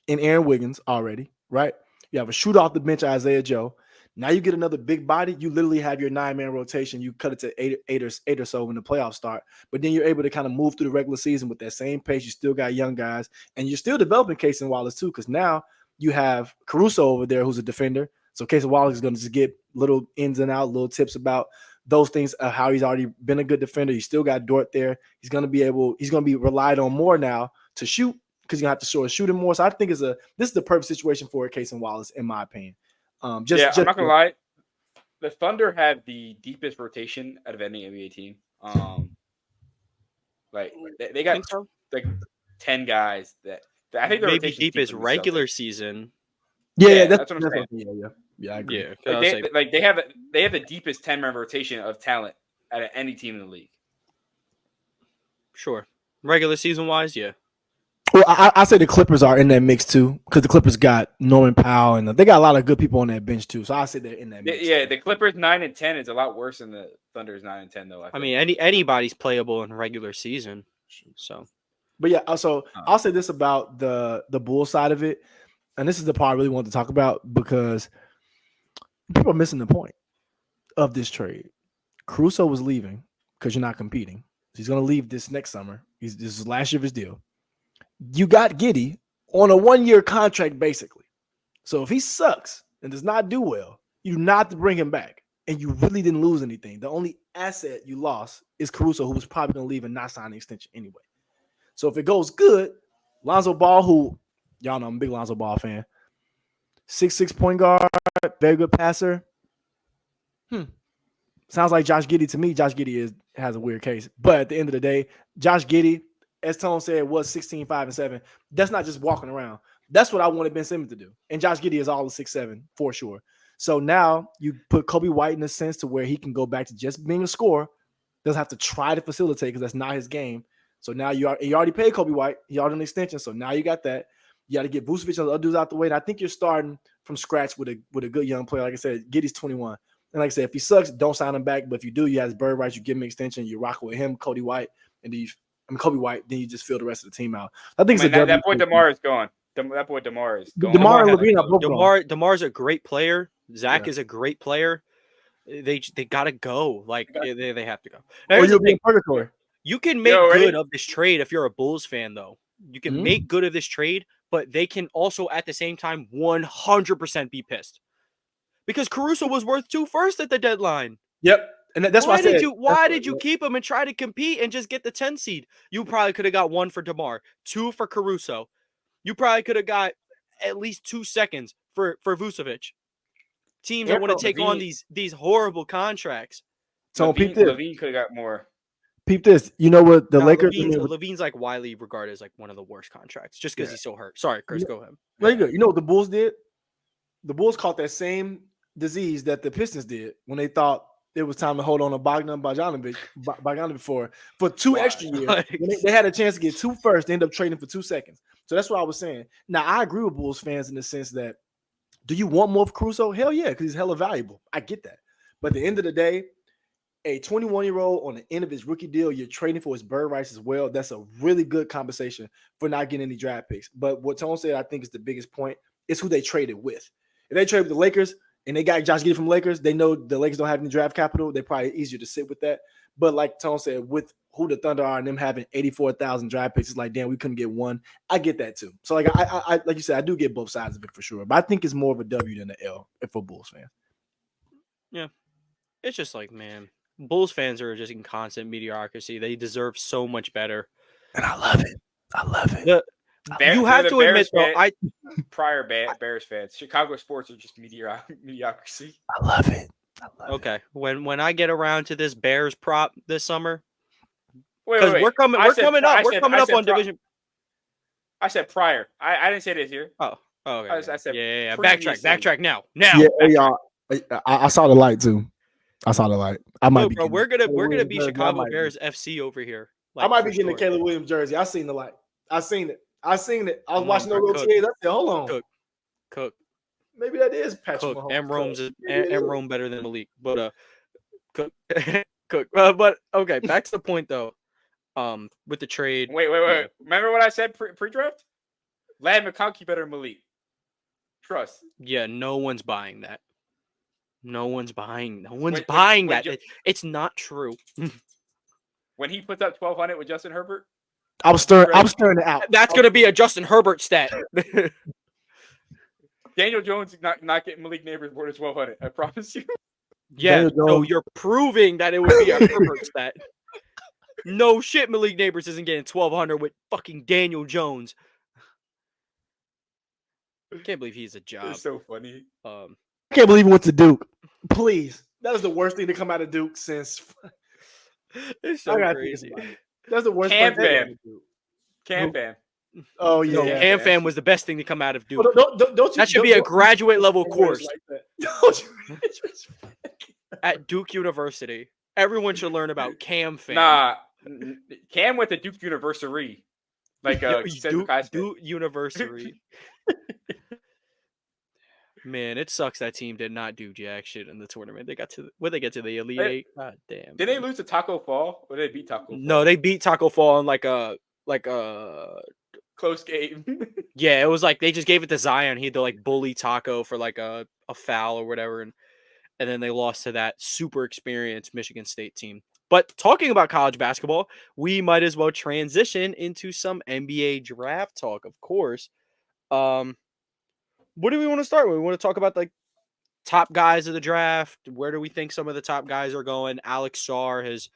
in Aaron Wiggins already, right? You have a shooter off the bench, Isaiah Joe. Now you get another big body. You literally have your 9-man rotation. You cut it to eight or so when the playoffs start. But then you're able to kind of move through the regular season with that same pace. You still got young guys. And you're still developing Cason Wallace too, because now you have Caruso over there who's a defender. So Cason Wallace is going to just get little ins and out, little tips about those things of how he's already been a good defender. You still got Dort there. He's going to be relied on more now to shoot because you're going to have to show his shooting more. So I think this is the perfect situation for Cason Wallace, in my opinion. I'm not gonna lie. The Thunder have the deepest rotation out of any NBA team. They got like 10 guys that I think maybe deepest regular season. Yeah, that's what I'm saying. Yeah, I agree. Yeah, they have the deepest 10-man rotation of talent out of any team in the league. Sure, regular season wise, yeah. Well, I say the Clippers are in that mix too, because the Clippers got Norman Powell and they got a lot of good people on that bench too. So I say they're in that mix. Yeah, the Clippers 9 and 10 is a lot worse than the Thunder's 9 and 10 though. I mean, anybody's playable in regular season. So, but yeah, also I'll say this about the Bull side of it, and this is the part I really wanted to talk about because People are missing the point of this trade. Caruso was leaving because you're not competing. He's going to leave this next summer. This is last year of his deal. You got Giddey on a 1-year contract, basically. So if he sucks and does not do well, you do not have to bring him back. And you really didn't lose anything. The only asset you lost is Caruso, who was probably going to leave and not sign an extension anyway. So if it goes good, Lonzo Ball, who y'all know I'm a big Lonzo Ball fan, 6'6" point guard, very good passer. Sounds like Josh Giddey to me. Josh Giddey has a weird case. But at the end of the day, Josh Giddey, as Tone said, was 16, 5, and 7. That's not just walking around. That's what I wanted Ben Simmons to do. And Josh Giddey is all of 6'7" for sure. So now you put Kobe White in a sense to where he can go back to just being a scorer. Doesn't have to try to facilitate because that's not his game. So now you already paid Kobe White. He already an extension. So now you got that. You got to get Vucevic and the other dudes out the way. And I think you're starting from scratch with a good young player. Like I said, Giddey's 21. And like I said, if he sucks, don't sign him back. But if you do, you have his bird rights. You give him an extension. You rock with him, Kobe White, Kobe White. Then you just fill the rest of the team out. I think that boy DeMar is gone. That boy DeMar is gone. DeMar's a great player. Zach is a great player. They gotta go. Like they have to go. Or you'll be in purgatory. You can make good of this trade if you're a Bulls fan, though. You can make good of this trade, but they can also at the same time 100% be pissed. Because Caruso was worth 2 firsts at the deadline. Yep. And that's why I said, why did you keep him and try to compete and just get the 10 seed? You probably could have got 1 for DeMar, 2 for Caruso. You probably could have got at least 2 seconds for Vucevic. Teams that want to take on these horrible contracts. So Levine could have got more. Peep this. You know what the Lakers? Levine's like widely regarded as like one of the worst contracts just because he's so hurt. Sorry, Chris, go ahead. Very good. You know what the Bulls did? The Bulls caught that same disease that the Pistons did when they thought it was time to hold on to Bogdanovic for 2 extra years. When they had a chance to get 2 firsts, they ended up trading for 2 seconds. So that's what I was saying. Now, I agree with Bulls fans in the sense that, do you want more of Caruso? Hell yeah, because he's hella valuable. I get that. But at the end of the day, a 21-year-old on the end of his rookie deal, you're trading for his bird rights as well. That's a really good compensation for not getting any draft picks. But what Tone said, I think, is the biggest point, is who they traded with. If they trade with the Lakers and they got Josh Giddey from Lakers, they know the Lakers don't have any draft capital. They're probably easier to sit with that. But like Tone said, with who the Thunder are and them having 84,000 draft picks, it's like, damn, we couldn't get one. I get that too. So like I like you said, I do get both sides of it for sure. But I think it's more of a W than an L for Bulls fans. Yeah. It's just like, man, Bulls fans are just in constant mediocrity. They deserve so much better. And I love it. You have to admit, though, prior Bears fans, Chicago sports are just mediocrity. I love it. Okay, when I get around to this Bears prop this summer, wait. we're coming up on division. I said prior. I didn't say this here. Oh, okay. I said yeah. Backtrack now. Yeah, y'all. I saw the light too. I might be. Bro, we're gonna be Chicago Bears FC over here. Like, I might be getting the Caleb Williams jersey. I seen the light. I seen it. I was watching those OTAs. I said, hold on. Cook. Maybe that is Patrick Mahomes. M. Rome better than Malik. But Cook. But okay, back to the point though. With the trade. Wait. Remember what I said pre-draft? Lad McConkey better than Malik. Trust. Yeah, no one's buying that. No one's buying that. It's not true. When he puts up 1,200 with Justin Herbert, I was stirring it out. That's going to be a Justin Herbert stat. Daniel Jones is not getting Malik Neighbors more than 1,200. I promise you. Yeah, so you're proving that it would be a Herbert stat. No shit, Malik Neighbors isn't getting 1,200 with fucking Daniel Jones. I can't believe he's a job. It's so funny. I can't believe he went to Duke. Please. That is the worst thing to come out of Duke since. It's so crazy. That's the worst. Cam Fan. Oh yeah. No, Cam Fan was the best thing to come out of Duke. Don't that should be a graduate level course like at Duke University. Everyone should learn about Cam Fan. Nah, Cam went to Duke University, like Duke University. Man, it sucks that team did not do jack shit in the tournament. They got to the Elite Eight. God damn. Did they lose to Taco Fall or did they beat Taco Fall? No, they beat Taco Fall in like a close game. Yeah, it was like they just gave it to Zion. He had to like bully Taco for like a foul or whatever, and and then they lost to that super experienced Michigan State team. But talking about college basketball, we might as well transition into some NBA draft talk, of course. What do we want to start with? We want to talk about like top guys of the draft. Where do we think some of the top guys are going? Alex Sarr has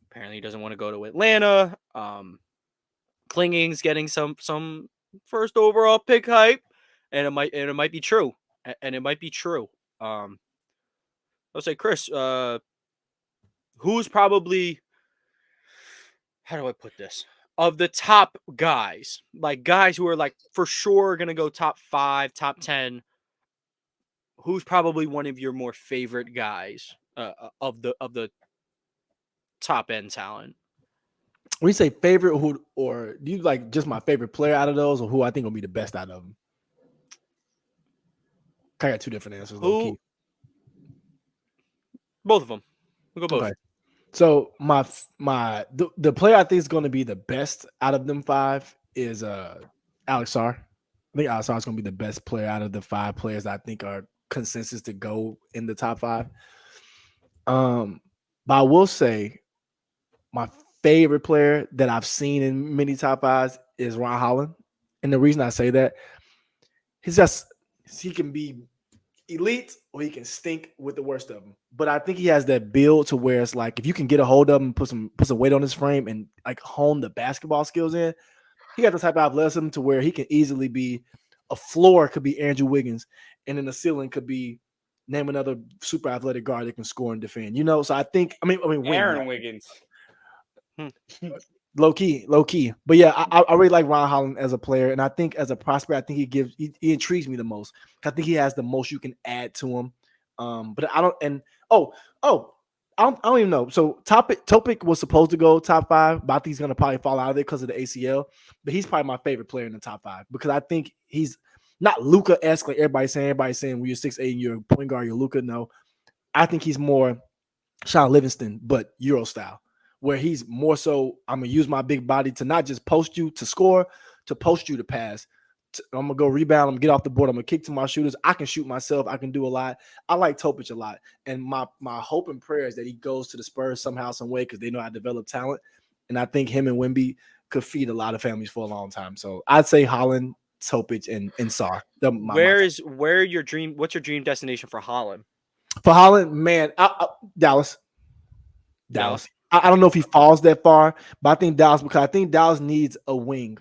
apparently doesn't want to go to Atlanta. Klinging's getting some first overall pick hype, and it might be true. And it might be true. I'll say, Chris, who's probably, how do I put this? Of the top guys, like guys who are like for sure going to go top 5, top 10, who's probably one of your more favorite guys of the top end talent? When you say favorite, who, or do you like just my favorite player out of those, or who I think will be the best out of them? I got 2 different answers. Low key. Both of them. We'll go both. Okay. So the player I think is going to be the best out of them 5 is Alex Sarr. I think Alex Sarr is going to be the best player out of the 5 players I think are consensus to go in the top 5. But I will say my favorite player that I've seen in many top 5s is Ron Holland. And the reason I say that, he can be elite or he can stink with the worst of them. But I think he has that build to where it's like if you can get a hold of him, put some weight on his frame and like hone the basketball skills in, he got the type of athleticism to where he can easily be a floor could be Andrew Wiggins, and then the ceiling could be name another super athletic guard that can score and defend. So I mean Aaron Wiggins. Low key. But yeah, I really like Ron Holland as a player, and I think as a prospect, I think he intrigues me the most. I think he has the most you can add to him. But I don't. And I don't even know. So Topic was supposed to go top 5, but I think he's gonna probably fall out of it because of the ACL. But he's probably my favorite player in the top 5 because I think he's not Luka-esque like everybody's saying. Everybody's saying when you're 6'8" and you're a point guard, you're Luka. No, I think he's more Sean Livingston, but Euro style, where he's more so, I'm going to use my big body to not just post you to score, to post you to pass. I'm going to go rebound. I'm going to get off the board. I'm going to kick to my shooters. I can shoot myself. I can do a lot. I like Topic a lot. And my hope and prayer is that he goes to the Spurs somehow, some way, because they know how to develop talent. And I think him and Wemby could feed a lot of families for a long time. So I'd say Holland, Topic, and Sarr. What's your dream destination for Holland? For Holland, man, Dallas. I don't know if he falls that far, but I think Dallas, because I think Dallas needs a wing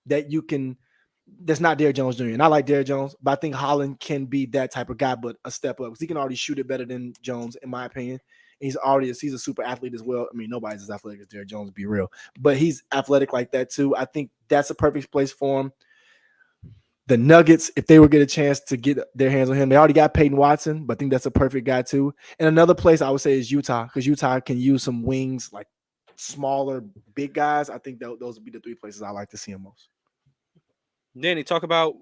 that's not Derrick Jones Jr. And I like Derrick Jones, but I think Holland can be that type of guy, but a step up because he can already shoot it better than Jones, in my opinion. And he's a super athlete as well. I mean, nobody's as athletic as Derrick Jones, to be real, but he's athletic like that too. I think that's a perfect place for him. The Nuggets, if they would get a chance to get their hands on him, they already got Peyton Watson, but I think that's a perfect guy too. And another place I would say is Utah, because Utah can use some wings, like smaller, big guys. I think those would be the 3 places I like to see him most. Danny, talk about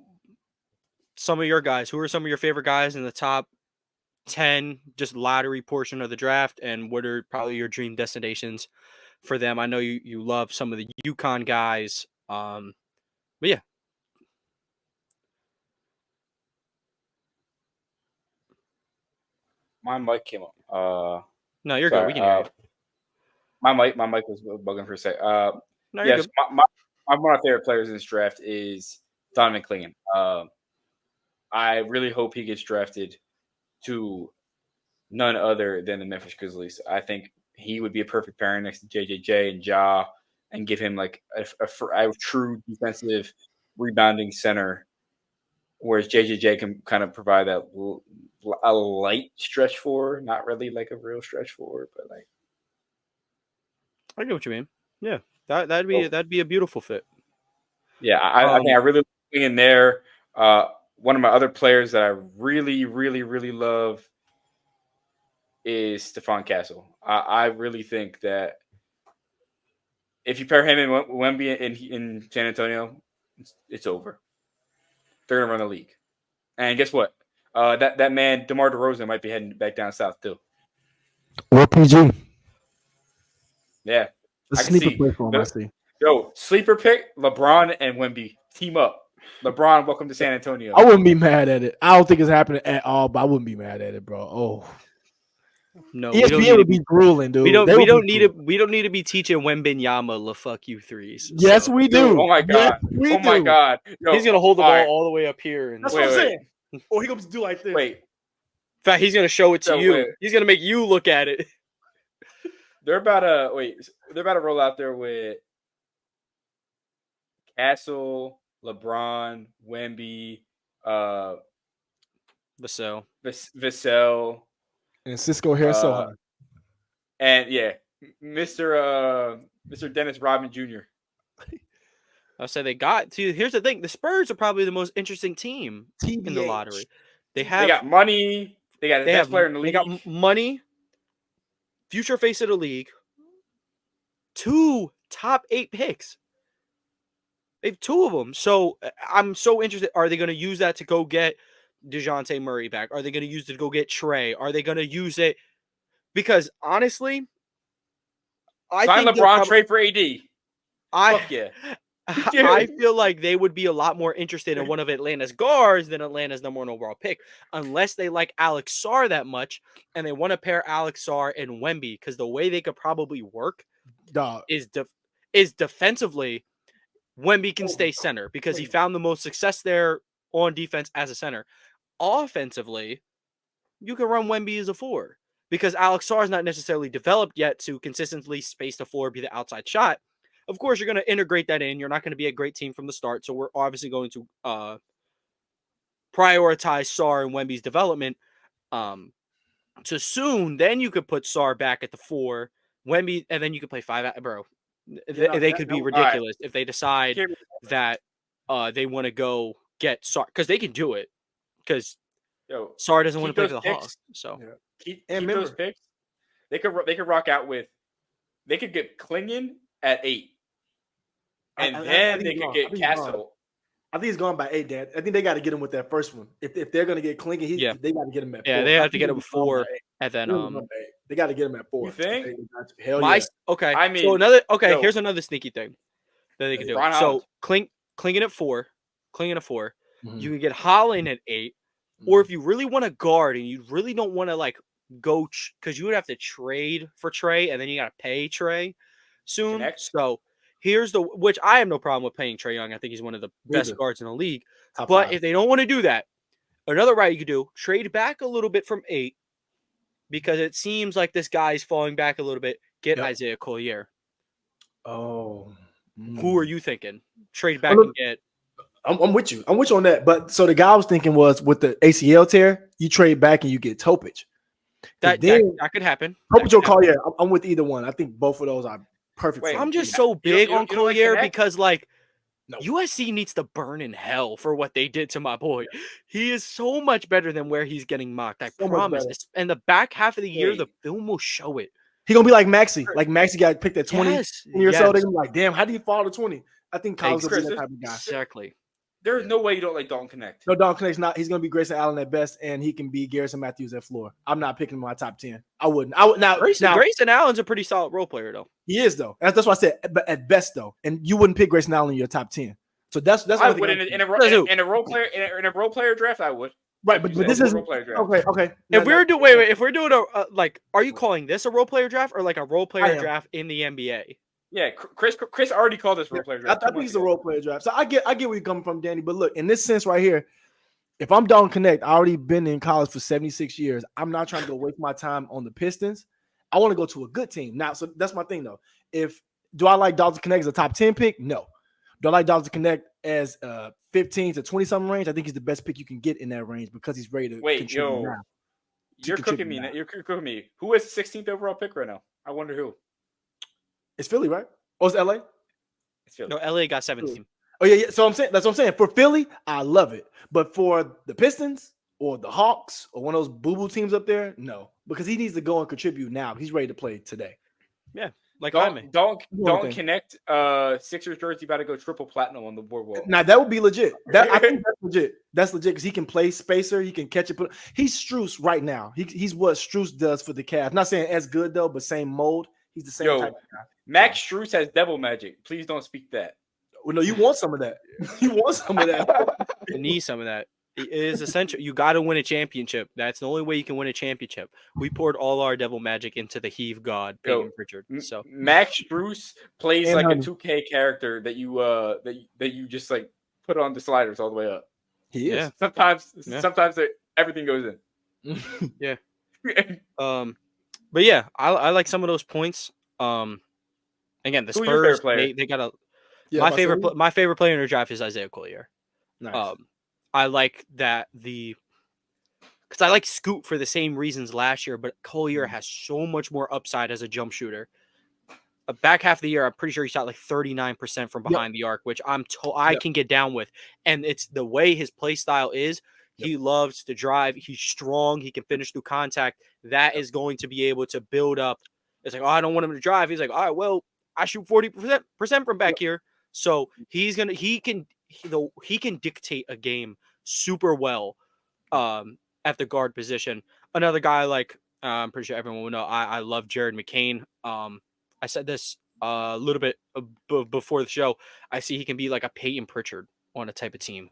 some of your guys. Who are some of your favorite guys in the top 10, just lottery portion of the draft, and what are probably your dream destinations for them? I know you love some of the UConn guys, but yeah. My mic came up. No, you're good. We can hear you. My mic was bugging for a sec. No, yes, one of my favorite players in this draft is Donovan Clingan. I really hope he gets drafted to none other than the Memphis Grizzlies. I think he would be a perfect pairing next to JJJ and Ja, and give him like a true defensive rebounding center, whereas JJJ can kind of provide that a light stretch forward, not really like a real stretch forward, but like. I get what you mean. Yeah, that'd be a beautiful fit. Yeah, I think I really like in there. One of my other players that I really, really, really love is Stephon Castle. I really think that if you pair him and Wemby in San Antonio, it's over. They're gonna run the league, and guess what? That man DeMar DeRozan might be heading back down south too. Or PG. Yeah, I can see. Yo, sleeper pick: LeBron and Wemby team up. LeBron, welcome to San Antonio. I wouldn't be mad at it. I don't think it's happening at all, but I wouldn't be mad at it, bro. Oh, No, ESPN would be grueling, dude. We don't need to be teaching Wembenyama la fuck you threes. Yes, so. we do. Dude, oh my god. Yes, oh my god. Yo, he's gonna hold the ball all the way up here. And that's what I'm saying. Or he gonna do like this. Wait. In fact, he's gonna show it to you. Wait. He's gonna make you look at it. They're about to roll out there with Castle, LeBron, Wemby, Vassell, and Cisco hair so high. And yeah, Mr. Dennis Rodman Jr. I'll say they got to. Here's the thing: the Spurs are probably the most interesting team in the lottery. They got money. They got the best player in the league. They got money. Future face of the league. 2 top 8 picks. They have 2 of them. So I'm so interested. Are they going to use that to go get DeJounte Murray back? Are they going to use it to go get Trey? Are they going to use it? Because honestly, I think LeBron trade for AD. Fuck yeah. I feel like they would be a lot more interested in one of Atlanta's guards than Atlanta's number 1 overall pick, unless they like Alex Sarr that much and they want to pair Alex Sarr and Wemby, because the way they could probably work is defensively. Wemby can stay center because he found the most success there on defense as a center. Offensively, you can run Wemby as a 4 because Alex Sarr is not necessarily developed yet to consistently space the floor, be the outside shot. Of course, you're going to integrate that in. You're not going to be a great team from the start. So we're obviously going to prioritize Sarr and Wemby's development to soon. Then you could put Sarr back at the 4, Wemby, and then you could play 5. Bro, they could be ridiculous if they decide that they want to go get Sarr, because they can do it. Because Sarr doesn't want to play for the Hawks. So keep those picks. They could rock out with. They could get Klingon at 8. And then they could get Castle. I think he's gone by 8, Dad. I think they got to get him with that first one. If they're going to get Klingon, they got to get him at 4. Yeah, they have to get him 4, and then they got to get him at 4. You think? Hell yeah. Okay. I mean, so here's another sneaky thing that they can do. So Klingon at 4, Klingon at 4. Mm-hmm. You can get Holland at 8, or if you really want to guard and you really don't want to like go because you would have to trade for Trey, and then you got to pay Trey soon. So here's which I have no problem with paying Trae Young. I think he's one of the best guards in the league. But if they don't want to do that, another route you could do, trade back a little bit from 8, because it seems like this guy's falling back a little bit. Get Isaiah Collier. Oh. Who are you thinking? Trade back and get. I'm with you. I'm with you on that. But so the guy I was thinking was with the ACL tear, you trade back and you get Topic. That could happen. Topic or Collier. I'm with either one. I think both of those are perfect. Wait, I'm just so big on Collier because USC needs to burn in hell for what they did to my boy. He is so much better than where he's getting mocked. I promise. And the back half of the year, the film will show it. He's gonna be like Maxey. Like Maxey got picked at 20 years old. They're gonna be like, damn, how do you fall to 20? I think Kyle's gonna be that type of guy. Exactly. There's no way you don't like Dalton Connect. No, Dalton Connect's not. He's gonna be Grayson Allen at best, and he can be Garrison Matthews at floor. I'm not picking him in my top 10. I wouldn't. Grayson Allen's a pretty solid role player, though. He is, though. That's why I said, but at best, though, and you wouldn't pick Grayson Allen in your top 10. So that's I would in a role player draft. I would. Right, but this is okay. If we're doing a are you calling this a role player draft or like a role player draft in the NBA? Yeah, Chris already called this role player draft. I think it's a role player draft. So I get where you're coming from, Danny. But look, in this sense right here, if I'm Dalton Connect, I already been in college for 76 years. I'm not trying to go waste my time on the Pistons. I want to go to a good team. Now, so that's my thing though. Do I like Dalton Connect as a top 10 pick? No. Do I like Dalton Connect as 15 to 20 something range? I think he's the best pick you can get in that range because he's ready to contribute now. You're cooking me. You're cooking me. Who is the 16th overall pick right now? I wonder who. It's Philly, right? Or it's LA? It's Philly. No, LA got 17. Oh yeah. So that's what I'm saying. For Philly, I love it. But for the Pistons or the Hawks or one of those boo-boo teams up there, no. Because he needs to go and contribute now. He's ready to play today. Yeah. Like don't connect Sixers jersey about to go triple platinum on the boardwalk. Now that would be legit. I think that's legit. That's legit because he can play spacer. He can catch it. He's Strus right now. He's what Strus does for the Cavs. Not saying as good though, but same mold. He's the same type of guy. Max Strus has devil magic. Please don't speak that. Well, no, you want some of that. You want some of that. You need some of that. It is essential. You got to win a championship. That's the only way you can win a championship. We poured all our devil magic into the heave god, Peyton Pritchard. So Max Struess plays And like honey. a 2K character that you just like put on the sliders all the way up. He is. Yeah. Sometimes everything goes in. Yeah. But yeah, I like some of those points. Again, the Who's your favorite Spurs, player? they got a Yeah, my favorite player in their draft is Isaiah Collier. Nice. I like that because I like Scoot for the same reasons last year, but Collier has so much more upside as a jump shooter. Back half of the year, I'm pretty sure he shot like 39% from behind the arc, which I can get down with. And it's the way his play style is. He loves to drive. He's strong. He can finish through contact. That is going to be able to build up. It's like, oh, I don't want him to drive. He like, all right, well, I shoot 40% from back here. So he can dictate a game super well at the guard position. Another guy I'm pretty sure everyone will know. I love Jared McCain. I said this a little bit before the show. I see he can be like a Peyton Pritchard on a type of team.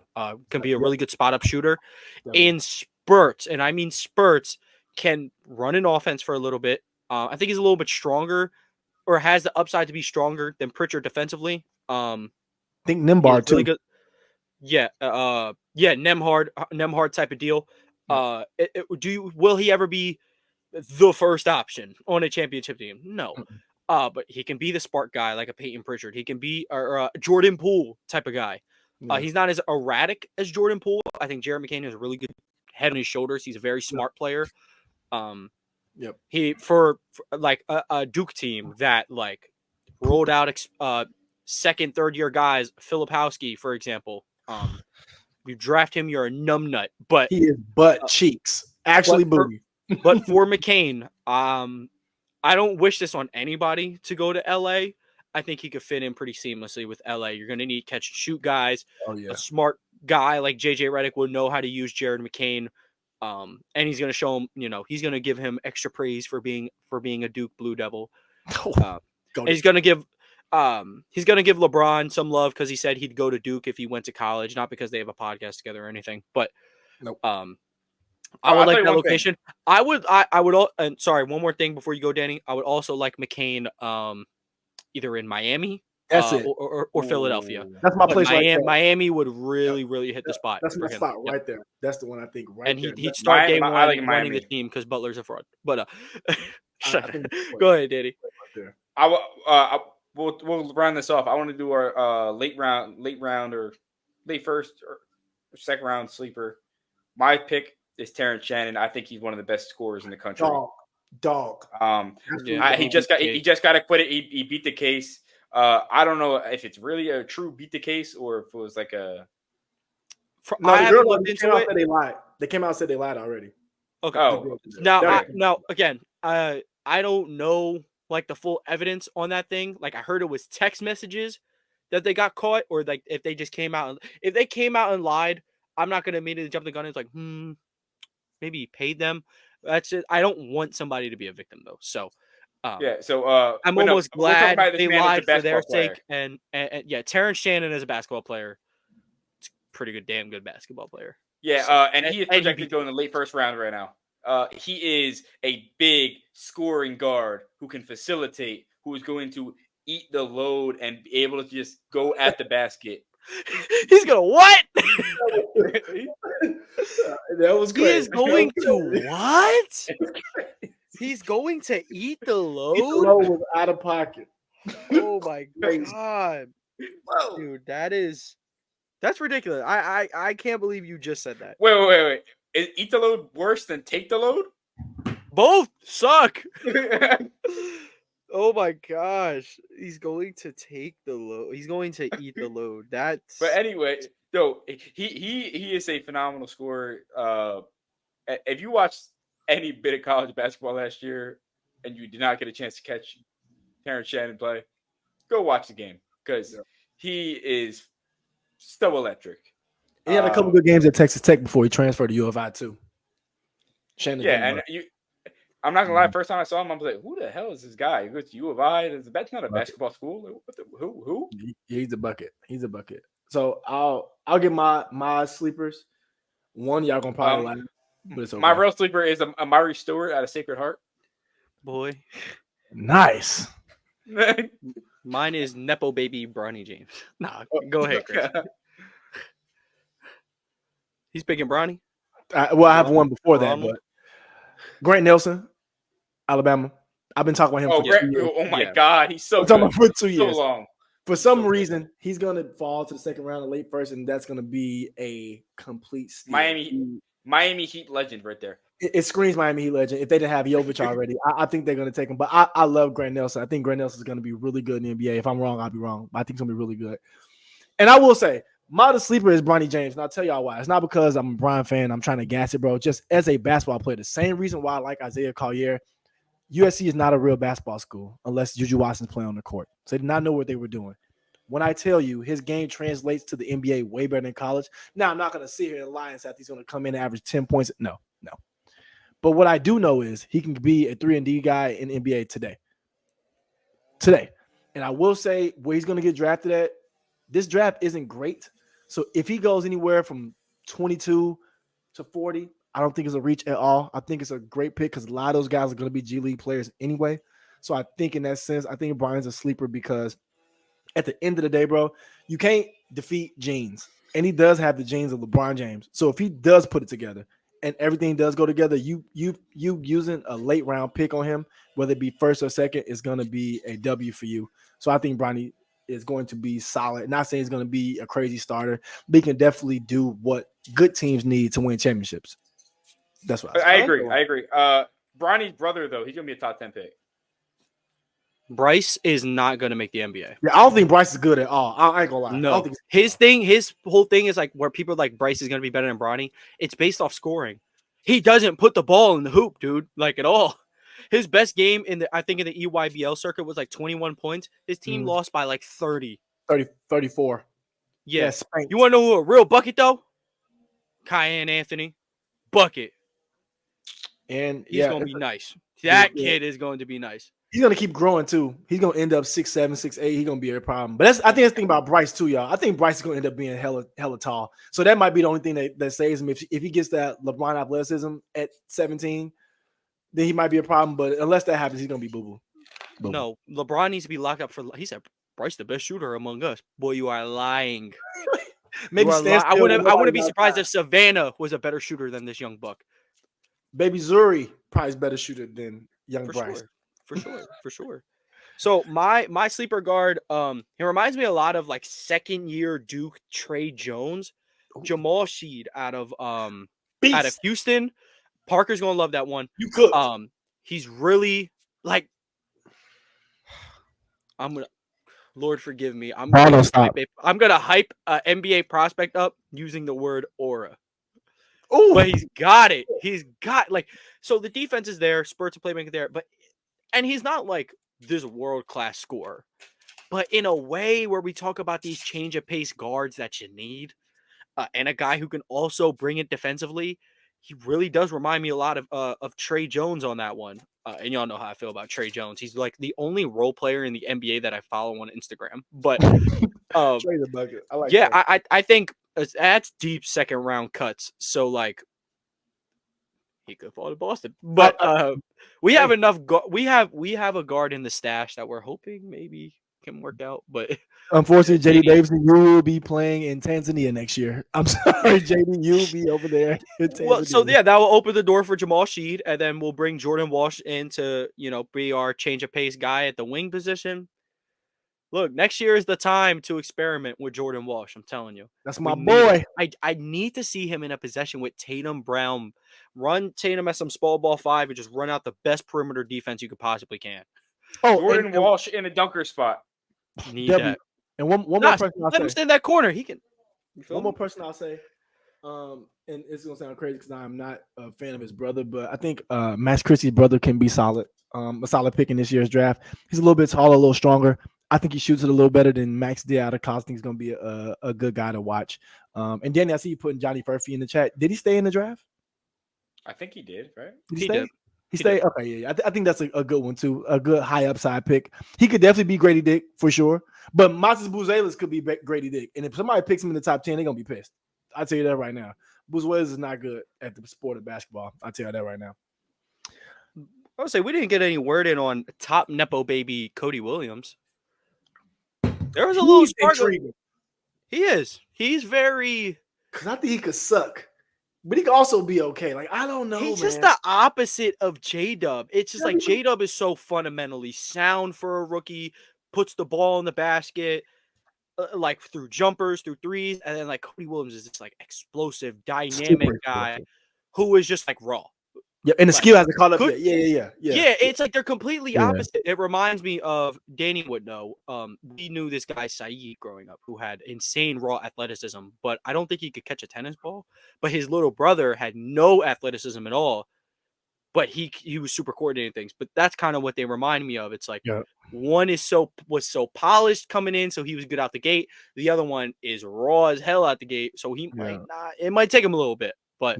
Can be a really good spot up shooter in spurts, and I mean spurts. Can run an offense for a little bit. I think he's a little bit stronger, or has the upside to be stronger than Pritchard defensively. I think Nembhard too. Really good. Yeah, Nembhard type of deal. Will he ever be the first option on a championship team? No. But he can be the spark guy like a Peyton Pritchard. He can be a Jordan Poole type of guy. He's not as erratic as Jordan Poole. I think Jared McCain has a really good head on his shoulders. He's a very smart player. He for like a Duke team that like rolled out second, third year guys, Filipowski, for example. You draft him, you're a numbnut. But he is butt cheeks. Actually booty. But for McCain, I don't wish this on anybody to go to LA. I think he could fit in pretty seamlessly with LA. You're going to need catch and shoot guys. A smart guy like JJ Redick will know how to use Jared McCain. And he's going to show him, he's going to give him extra praise for being a Duke Blue Devil. And he's going to give LeBron some love because he said he'd go to Duke if he went to college, not because they have a podcast together or anything. But I would like that location. And sorry, one more thing before you go, Danny. I would also like McCain either in Miami or Philadelphia. That's my place right there. Miami would really hit the spot. That's my spot right there. That's the one I think right and there. And he'd start game one running the team because Butler's a fraud. But go ahead, Danny. We'll round this off. I want to do our late round or late first or second round sleeper. My pick is Terrence Shannon. I think he's one of the best scorers in the country. Dog. He just got acquitted. He beat the case. I don't know if it's really a true beat the case or if it was like a. They came out and said they lied. They came out and said they lied already. Okay. Now again, I don't know like the full evidence on that thing. Like I heard it was text messages that they got caught, or like if they just came out and lied, I'm not gonna immediately jump the gun. It's like, maybe he paid them. That's it. I don't want somebody to be a victim though. So I'm almost glad they lied for their sake. And yeah, Terrence Shannon is a basketball player. It's a pretty good, damn good basketball player. Yeah, and he is projected to go in the late first round right now. He is a big scoring guard who can facilitate, who is going to eat the load and be able to just go at the basket. He's gonna what? That was great. He is going to what? He's going to eat the load? The load was out of pocket. Oh my god. Whoa. Dude, that's ridiculous. I can't believe you just said that. Wait. Is eat the load worse than take the load? Both suck. Oh my gosh. He's going to take the load. He's going to eat the load. But anyway, though, he is a phenomenal scorer. If you watched any bit of college basketball last year and you did not get a chance to catch Terrence Shannon play, go watch the game because he is so electric. He had a couple good games at Texas Tech before he transferred to U of I too. Shannon, and I'm not gonna lie. First time I saw him, I was like, "Who the hell is this guy?" He goes to U of I. That's not a basketball school. Like, what the, who? He's a bucket. He's a bucket. So I'll get my sleepers. One, y'all gonna probably laugh, but it's okay. My real sleeper is Amari Stewart out of Sacred Heart. Boy, nice. Mine is Nepo baby Bronny James. Nah, go ahead, Chris. He's picking Bronny. I have one before that, but Grant Nelson, Alabama. I've been talking about him for 2 years. Oh my God, he's so good. For 2 years. So long. For some reason, he's gonna fall to the second round of late first, and that's gonna be a complete steal. Miami Heat legend right there. It screams Miami Heat legend. If they didn't have Jovic already, I think they're gonna take him. But I love Grant Nelson. I think Grant Nelson is gonna be really good in the NBA. If I'm wrong, I'll be wrong. But I think it's gonna be really good. And I will say, my other sleeper is Bronny James, and I'll tell y'all why. It's not because I'm a Bron fan. I'm trying to gas it, bro. Just as a basketball player, the same reason why I like Isaiah Collier. USC is not a real basketball school unless Juju Watson's playing on the court. So they did not know what they were doing. When I tell you his game translates to the NBA way better than college. Now, I'm not going to sit here and lie and say he's going to come in and average 10 points. No. But what I do know is he can be a 3-and-D guy in the NBA today. And I will say where he's going to get drafted at, this draft isn't great. So if he goes anywhere from 22 to 40, I don't think it's a reach at all. I think it's a great pick because a lot of those guys are going to be G League players anyway. So I think in that sense, I think Brian's a sleeper because at the end of the day, bro, you can't defeat genes. And he does have the genes of LeBron James. So if he does put it together and everything does go together, you using a late round pick on him, whether it be first or second, is going to be a W for you. So I think Bronny is going to be solid. Not saying he's going to be a crazy starter, but he can definitely do what good teams need to win championships. That's what I agree. Bronny's brother, though, he's going to be a top 10 pick. Bryce is not going to make the NBA. Yeah, I don't think Bryce is good at all. I ain't going to lie. No. His whole thing is like where people are like Bryce is going to be better than Bronny. It's based off scoring. He doesn't put the ball in the hoop, dude, like at all. His best game in the EYBL circuit was like 21 points. His team lost by like 34. Yes. Yeah, you want to know who a real bucket though? Kyan Anthony. Bucket. And he's going to be nice. That kid is going to be nice. He's going to keep growing too. He's going to end up 6'7", 6'8". He's going to be a problem. But I think that's the thing about Bryce too, y'all. I think Bryce is going to end up being hella tall. So that might be the only thing that saves him. If he gets that LeBron athleticism at 17, then he might be a problem. But unless that happens, he's going to be boo-boo. No, LeBron needs to be locked up for. He said Bryce the best shooter among us. Boy, you are lying. Maybe I wouldn't be surprised if Savannah was a better shooter than this young buck. Baby Zuri probably is a better shooter than young Bryce. For sure. So my sleeper guard, he reminds me a lot of like second year Duke Trey Jones, Jamal Sheed out of Houston. Parker's gonna love that one. You could. He's really like. Lord forgive me. I'm gonna hype NBA prospect up using the word aura. Oh, but he's got it. He's got so the defense is there, spurts of playmaking there, and he's not like this world-class scorer. But in a way where we talk about these change of pace guards that you need, and a guy who can also bring it defensively, he really does remind me a lot of Trey Jones on that one. And y'all know how I feel about Trey Jones. He's like the only role player in the NBA that I follow on Instagram. But Trey the bucket. I like that. I think that's deep second round cuts. So like he could fall to Boston. But we have enough. We have a guard in the stash that we're hoping maybe can work out. But unfortunately, JD Davidson, you will be playing in Tanzania next year. I'm sorry, JD, you'll be over there. Well, so yeah, that will open the door for Jamal Sheed, and then we'll bring Jordan Walsh in to be our change of pace guy at the wing position. Look, next year is the time to experiment with Jordan Walsh. I'm telling you. That's my boy. I need to see him in a possession with Tatum Brown. Run Tatum as some small ball 5 and just run out the best perimeter defense you could possibly can. Oh, Jordan Walsh in a dunker spot. Need that. And one more person I'll say. Let him stay in that corner. He can. One more person I'll say. And it's going to sound crazy because I'm not a fan of his brother, but I think Max Christie's brother can be solid. A solid pick in this year's draft. He's a little bit taller, a little stronger. I think he shoots it a little better than Max did out of college. I think he's going to be a good guy to watch. And Danny, I see you putting Johnny Furphy in the chat. Did he stay in the draft? I think he did, right? He did. He stayed. Okay, yeah. I think that's a good one too. A good high upside pick. He could definitely be Grady Dick for sure. But Matas Buzelis could be Grady Dick. And if somebody picks him in the top 10, they're gonna be pissed. I'll tell you that right now. Buzelis is not good at the sport of basketball. I'll tell you that right now. I would say we didn't get any word in on top Nepo baby Cody Williams. There was a little spark. He is. He's very. Because I think he could suck. But he could also be okay. Like, I don't know. He's just the opposite of J-Dub. It's just like J-Dub is so fundamentally sound for a rookie, puts the ball in the basket, like through jumpers, through threes. And then like Cody Williams is this like explosive, dynamic guy who is just like raw. Yeah, and the skill hasn't caught up yet. Yeah. Yeah, it's like they're completely opposite. It reminds me of Danny would know. We knew this guy Saeed growing up who had insane raw athleticism, but I don't think he could catch a tennis ball. But his little brother had no athleticism at all, but he was super coordinating things. But that's kind of what they remind me of. It's like one was so polished coming in, so he was good out the gate. The other one is raw as hell out the gate, so he might not. It might take him a little bit, but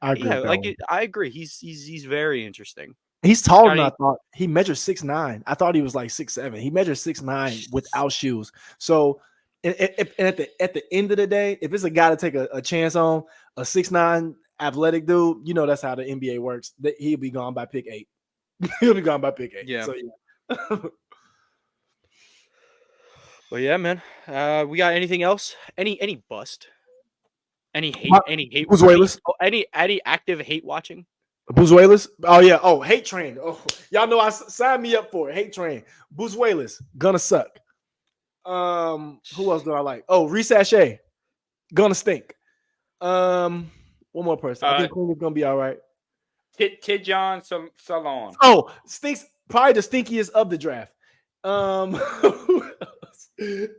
I agree. I agree. He's very interesting. He's taller than I thought. He measures 6'9". I thought he was like 6'7". He measures 6'9" without shoes. So, and at the end of the day, if it's a guy to take a chance on, a 6'9" athletic dude, you know that's how the NBA works. He'll be gone by pick 8. He'll be gone by pick 8. Yeah. So, Well, yeah, man. We got anything else? Any bust? Any hate? Any active hate watching? Buzuelas? Oh, yeah. Oh, hate train. Oh, y'all know I signed me up for it. Hate train. Buzuelas, gonna suck. Who else do I like? Oh, Reese Ashe, gonna stink. One more person. I think Queen is gonna be all right. Tidjon Salon. Oh, stinks. Probably the stinkiest of the draft. Who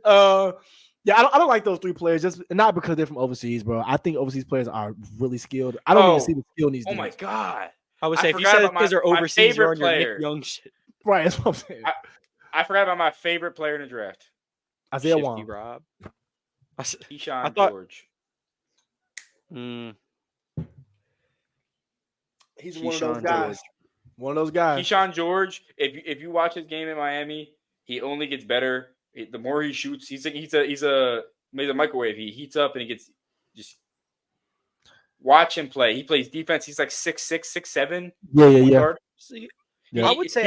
else? Yeah, I don't like those 3 players, just not because they're from overseas, bro. I think overseas players are really skilled. I don't even see the skill in these dudes. Oh my god! I would say if you said because they're overseas, you're on your Nick Young shit. Right, that's what I'm saying. I forgot about my favorite player in the draft. Isaiah Wong. Rob. Keyshawn George. He's one of those guys. One of those guys. Keyshawn George. If you watch his game in Miami, he only gets better. The more he shoots, he's a microwave. He heats up and he gets just watch him play. He plays defense. He's like 6'6", 6'7". Yeah. See, I would say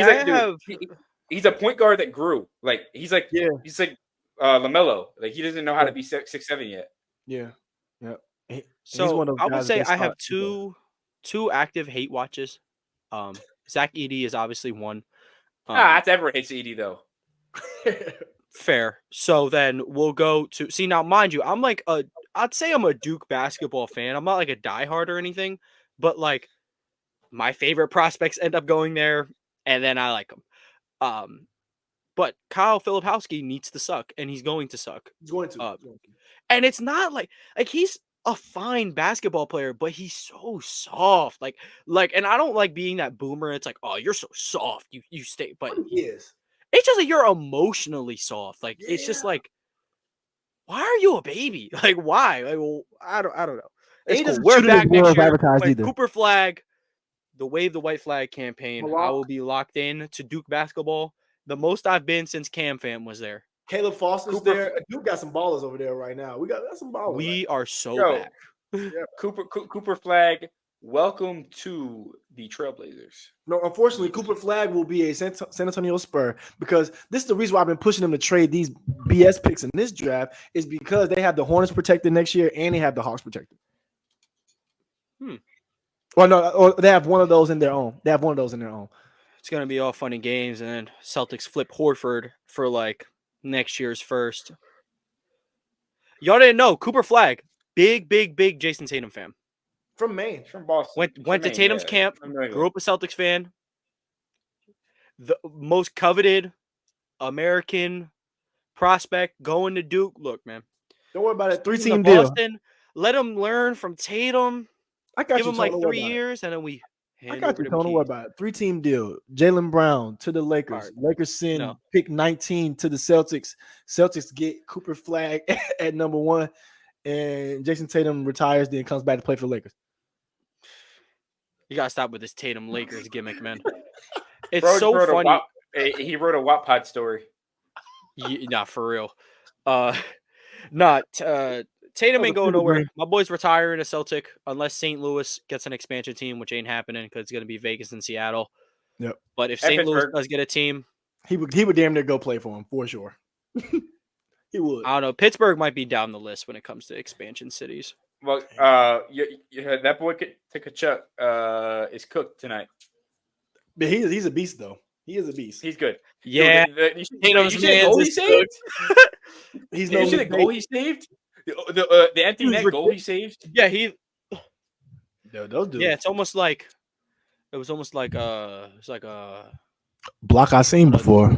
he's a point guard that grew. Like he's like LaMelo. Like he doesn't know how to be 6'7" yet. Yeah. So I would say I have two active hate watches. Zach Edey is obviously one. That's everyone hates Edey though. Fair. So then we'll go to see now, mind you, I'd say I'm a Duke basketball fan. I'm not like a diehard or anything, but like my favorite prospects end up going there, and then I like them. But Kyle Filipowski needs to suck, and he's going to suck. He's going to. And it's not like he's a fine basketball player, but he's so soft. Like, and I don't like being that boomer. It's like, oh, you're so soft. You stay, but he is. It's just like you're emotionally soft. Like it's just like, why are you a baby? Like why? Like, well, I don't know. Cool. We're back next year. Cooper Flag, the Wave the White Flag campaign. I will be locked in to Duke basketball. The most I've been since Cam Fam was there. Caleb Foster's there. Duke got some ballers over there right now. We got some ballers. We are so back. Yeah. Cooper Flag. Welcome to the Trailblazers. No, unfortunately, Cooper Flag will be a San Antonio Spur because this is the reason why I've been pushing them to trade these BS picks in this draft is because they have the Hornets protected next year and they have the Hawks protected. Well, no, or they have one of those in their own. It's going to be all fun and games, and then Celtics flip Horford for like next year's first. Y'all didn't know Cooper Flag, big Jason Tatum fan. From Maine. From Boston. Went to Tatum's camp, grew up a Celtics fan. The most coveted American prospect going to Duke. Look, man. Don't worry about it. 3-team deal. Boston, let him learn from Tatum. Give him like 3 years, and then we hand over to him. Don't worry about it. 3-team deal. Jaylen Brown to the Lakers. Right. Lakers send pick 19 to the Celtics. Celtics get Cooper Flag at number 1, and Jason Tatum retires, then comes back to play for the Lakers. You gotta stop with this Tatum Lakers gimmick, man. It's Bro so wrote funny. He wrote a Wattpad story. Nah, for real. Tatum ain't going nowhere. My boy's retiring a Celtic unless St. Louis gets an expansion team, which ain't happening because it's gonna be Vegas and Seattle. Yep. But if St. Louis does get a team, he would damn near go play for him for sure. He would. I don't know. Pittsburgh might be down the list when it comes to expansion cities. Well, that boy Tkachuk is cooked tonight. But he's a beast though. He is a beast. He's good. Yeah. You see the goal he saved? He's you see the goal he saved? The empty net goal he saved? Yeah, he. Those dudes. Yeah, it's almost like it was like a block I've seen before.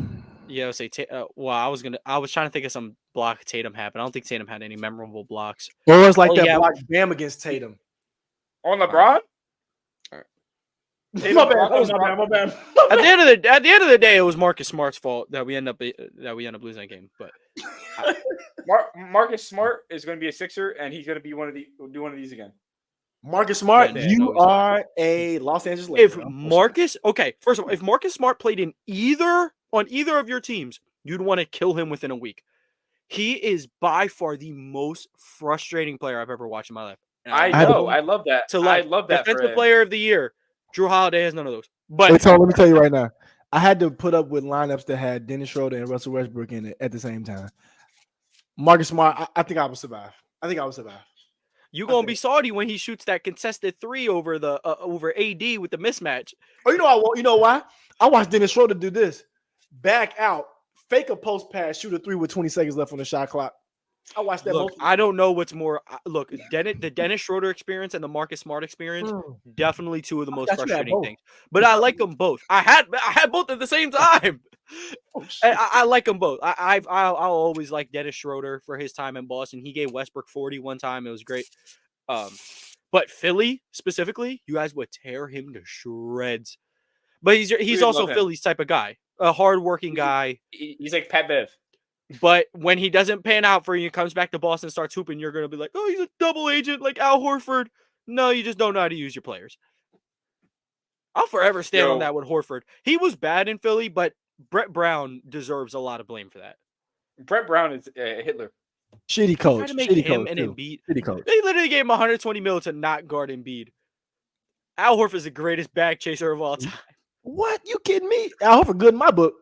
Yeah, I would say. I was trying to think of some block Tatum happened. I don't think Tatum had any memorable blocks. Or it was like block Bam against Tatum on LeBron. My bad. At the end of the day, it was Marcus Smart's fault that we end up losing that game. But Marcus Smart is going to be a Sixer, and he's going to be do one of these again. Marcus Smart, you are a Los Angeles Lakers. First of all, if Marcus Smart played on either of your teams, you'd want to kill him within a week. He is by far the most frustrating player I've ever watched in my life. I know. I love that. I love that. Defensive player of the year. Drew Holiday has none of those. But let me tell you right now. I had to put up with lineups that had Dennis Schroeder and Russell Westbrook in it at the same time. Marcus Smart, I think I would survive. You gonna be salty when he shoots that contested three over the over AD with the mismatch. Oh, you know why? I watched Dennis Schroeder do this. Back out, fake a post pass, shoot a three with 20 seconds left on the shot clock. I watched that. Look, I don't know what's more. Look, the Dennis Schroeder experience and the Marcus Smart experience, definitely two of the most frustrating things. But I like them both. I had both at the same time. I like them both. I'll always like Dennis Schroeder for his time in Boston. He gave Westbrook 40 one time. It was great. But Philly specifically, you guys would tear him to shreds. But he's also Philly's type of guy, a hardworking guy. He's like Pat Bev. But when he doesn't pan out for you, comes back to Boston, starts hooping, you're going to be like, oh, he's a double agent like Al Horford. No, you just don't know how to use your players. I'll forever stand on that with Horford. He was bad in Philly, but Brett Brown deserves a lot of blame for that. Brett Brown is Hitler. Shitty coach. Shitty coach. Shitty coach. They literally gave him $120 million to not guard Embiid. Al Horford is the greatest bag chaser of all time. What? You kidding me? Al Horford good in my book.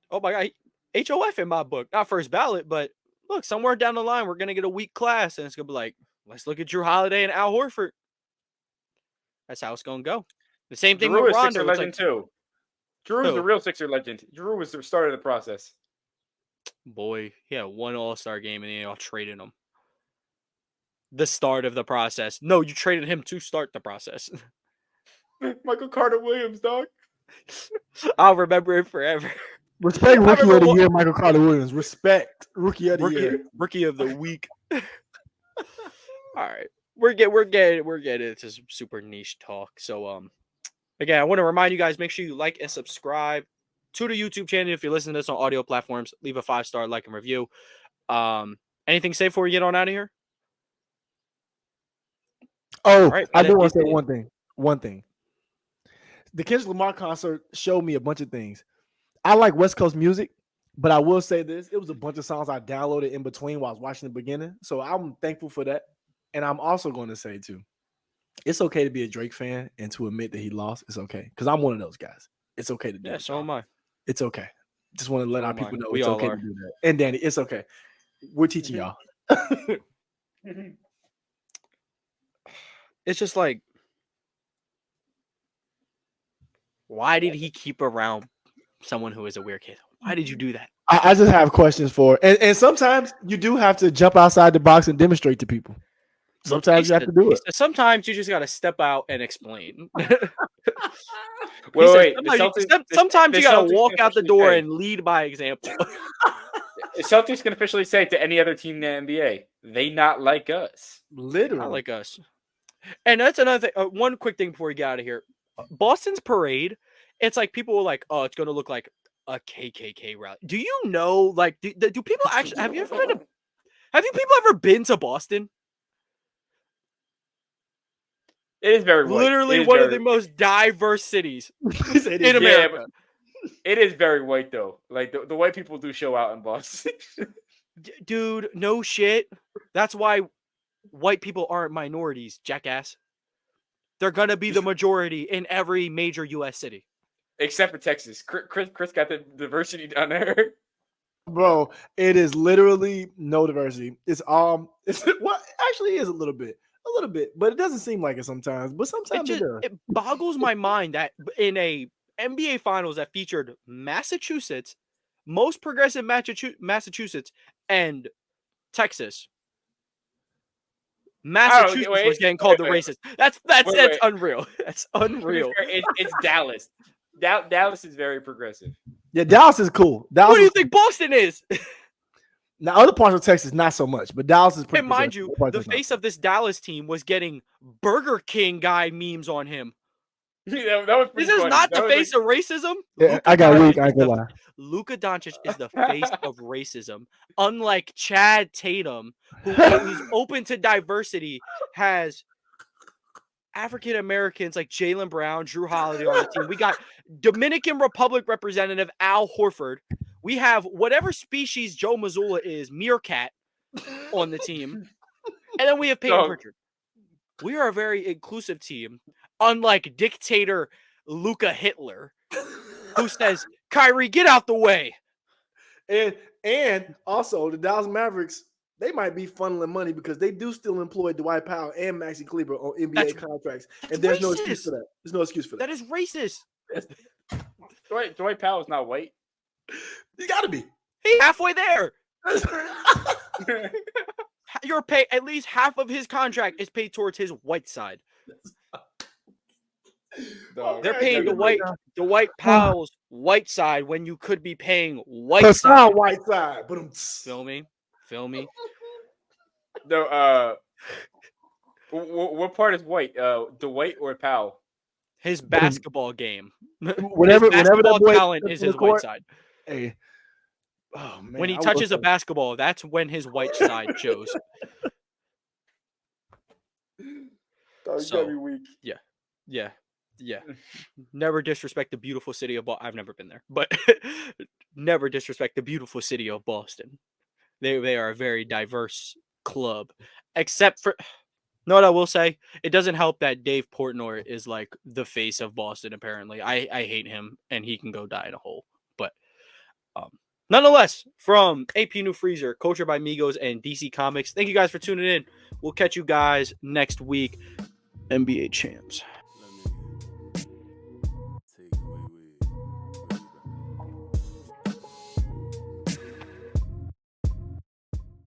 Oh, my God. HOF in my book. Not first ballot, but look, somewhere down the line, we're going to get a weak class, and it's going to be like, let's look at Drew Holiday and Al Horford. That's how it's going to go. The same thing with Rondo. Sixer legend, too. Drew is the real Sixer legend. Drew was the start of the process. Boy, he had one All-Star game, and they all traded him. The start of the process. No, you traded him to start the process. Michael Carter Williams, dog. I'll remember it forever. Respect Rookie of the Year, Michael Carter Williams. Respect Rookie of the Year. Rookie of the Week. All right. We're getting into some super niche talk. So again, I want to remind you guys, make sure you like and subscribe to the YouTube channel. If you're listening to this on audio platforms, leave a 5-star like and review. Anything to say before we get on out of here? Oh, right, I do want to say one thing. The Kendrick Lamar concert showed me a bunch of things. I like West Coast music, but I will say this. It was a bunch of songs I downloaded in between while I was watching the beginning. So I'm thankful for that. And I'm also going to say, too, it's okay to be a Drake fan and to admit that he lost. It's okay. Because I'm one of those guys. It's okay to do that. Yeah, so am I. It's okay. Just want to let our people know it's okay to do that. And Danny, it's okay. We're teaching y'all. It's just like, why did he keep around someone who is a weird kid? Why did you do that? I just have questions for it. And sometimes you do have to jump outside the box and demonstrate to people. Sometimes you have to do it. Sometimes you just got to step out and explain. Wait. Sometimes you got to walk out the door and lead by example. The Celtics can officially say to any other team in the NBA, they not like us. Literally. Not like us. And that's another thing. One quick thing before we get out of here. Boston's parade, it's like people were like, oh, it's going to look like a KKK rally. Do you know, like, do people actually, have you people ever been to Boston? It is very white. Literally one of the most diverse cities in America. But it is very white though. Like the white people do show out in Boston. Dude, no shit. That's why white people aren't minorities, jackass. They're gonna be the majority in every major U.S. city, except for Texas. Chris got the diversity down there. Bro, it is literally no diversity. It's well, actually, it is a little bit, but it doesn't seem like it sometimes. But sometimes it boggles my mind that in a NBA Finals that featured Massachusetts, most progressive Massachusetts, and Texas, Massachusetts was getting called the racist. That's unreal. That's unreal. It's Dallas. Dallas is very progressive. Yeah, Dallas is cool. What do you think Boston is? Now, other parts of Texas, not so much, but Dallas is pretty. And mind you, the face of this Dallas team was getting Burger King guy memes on him. Yeah, that was this is not the face of racism. Yeah, I got weak. I can lie. Luka Doncic is the face of racism. Unlike Chad Tatum, who's open to diversity, has African Americans like Jaylen Brown, Drew Holiday on the team. We got Dominican Republic representative Al Horford. We have whatever species Joe Mazzulla is, meerkat, on the team. And then we have Peyton Pritchard. We are a very inclusive team, unlike dictator Luka Hitler, who says, Kyrie, get out the way. And also the Dallas Mavericks, they might be funneling money because they do still employ Dwight Powell and Maxi Kleber on NBA contracts. And there's no excuse for that. There's no excuse for that. That is racist. Dwight Powell is not white. You got to be. He's halfway there. You're paid at least half of his contract is paid towards his white side. They're paying Dwight Powell's white side when you could be paying white side. White side. Feel me? No, what part is white? Dwight or Powell? His basketball game. Whenever that boy talent is his white side. Hey. Oh man. When he touches a basketball, that's when his white side shows. So, weak. Yeah. Never disrespect the beautiful city of Boston. I've never been there, but never disrespect the beautiful city of Boston. They are a very diverse club, except for. No, what I will say, it doesn't help that Dave Portnoy is like the face of Boston. Apparently, I hate him, and he can go die in a hole. But nonetheless, from AP New Freezer, Culture by Migos, and DC Comics, thank you guys for tuning in. We'll catch you guys next week. NBA champs.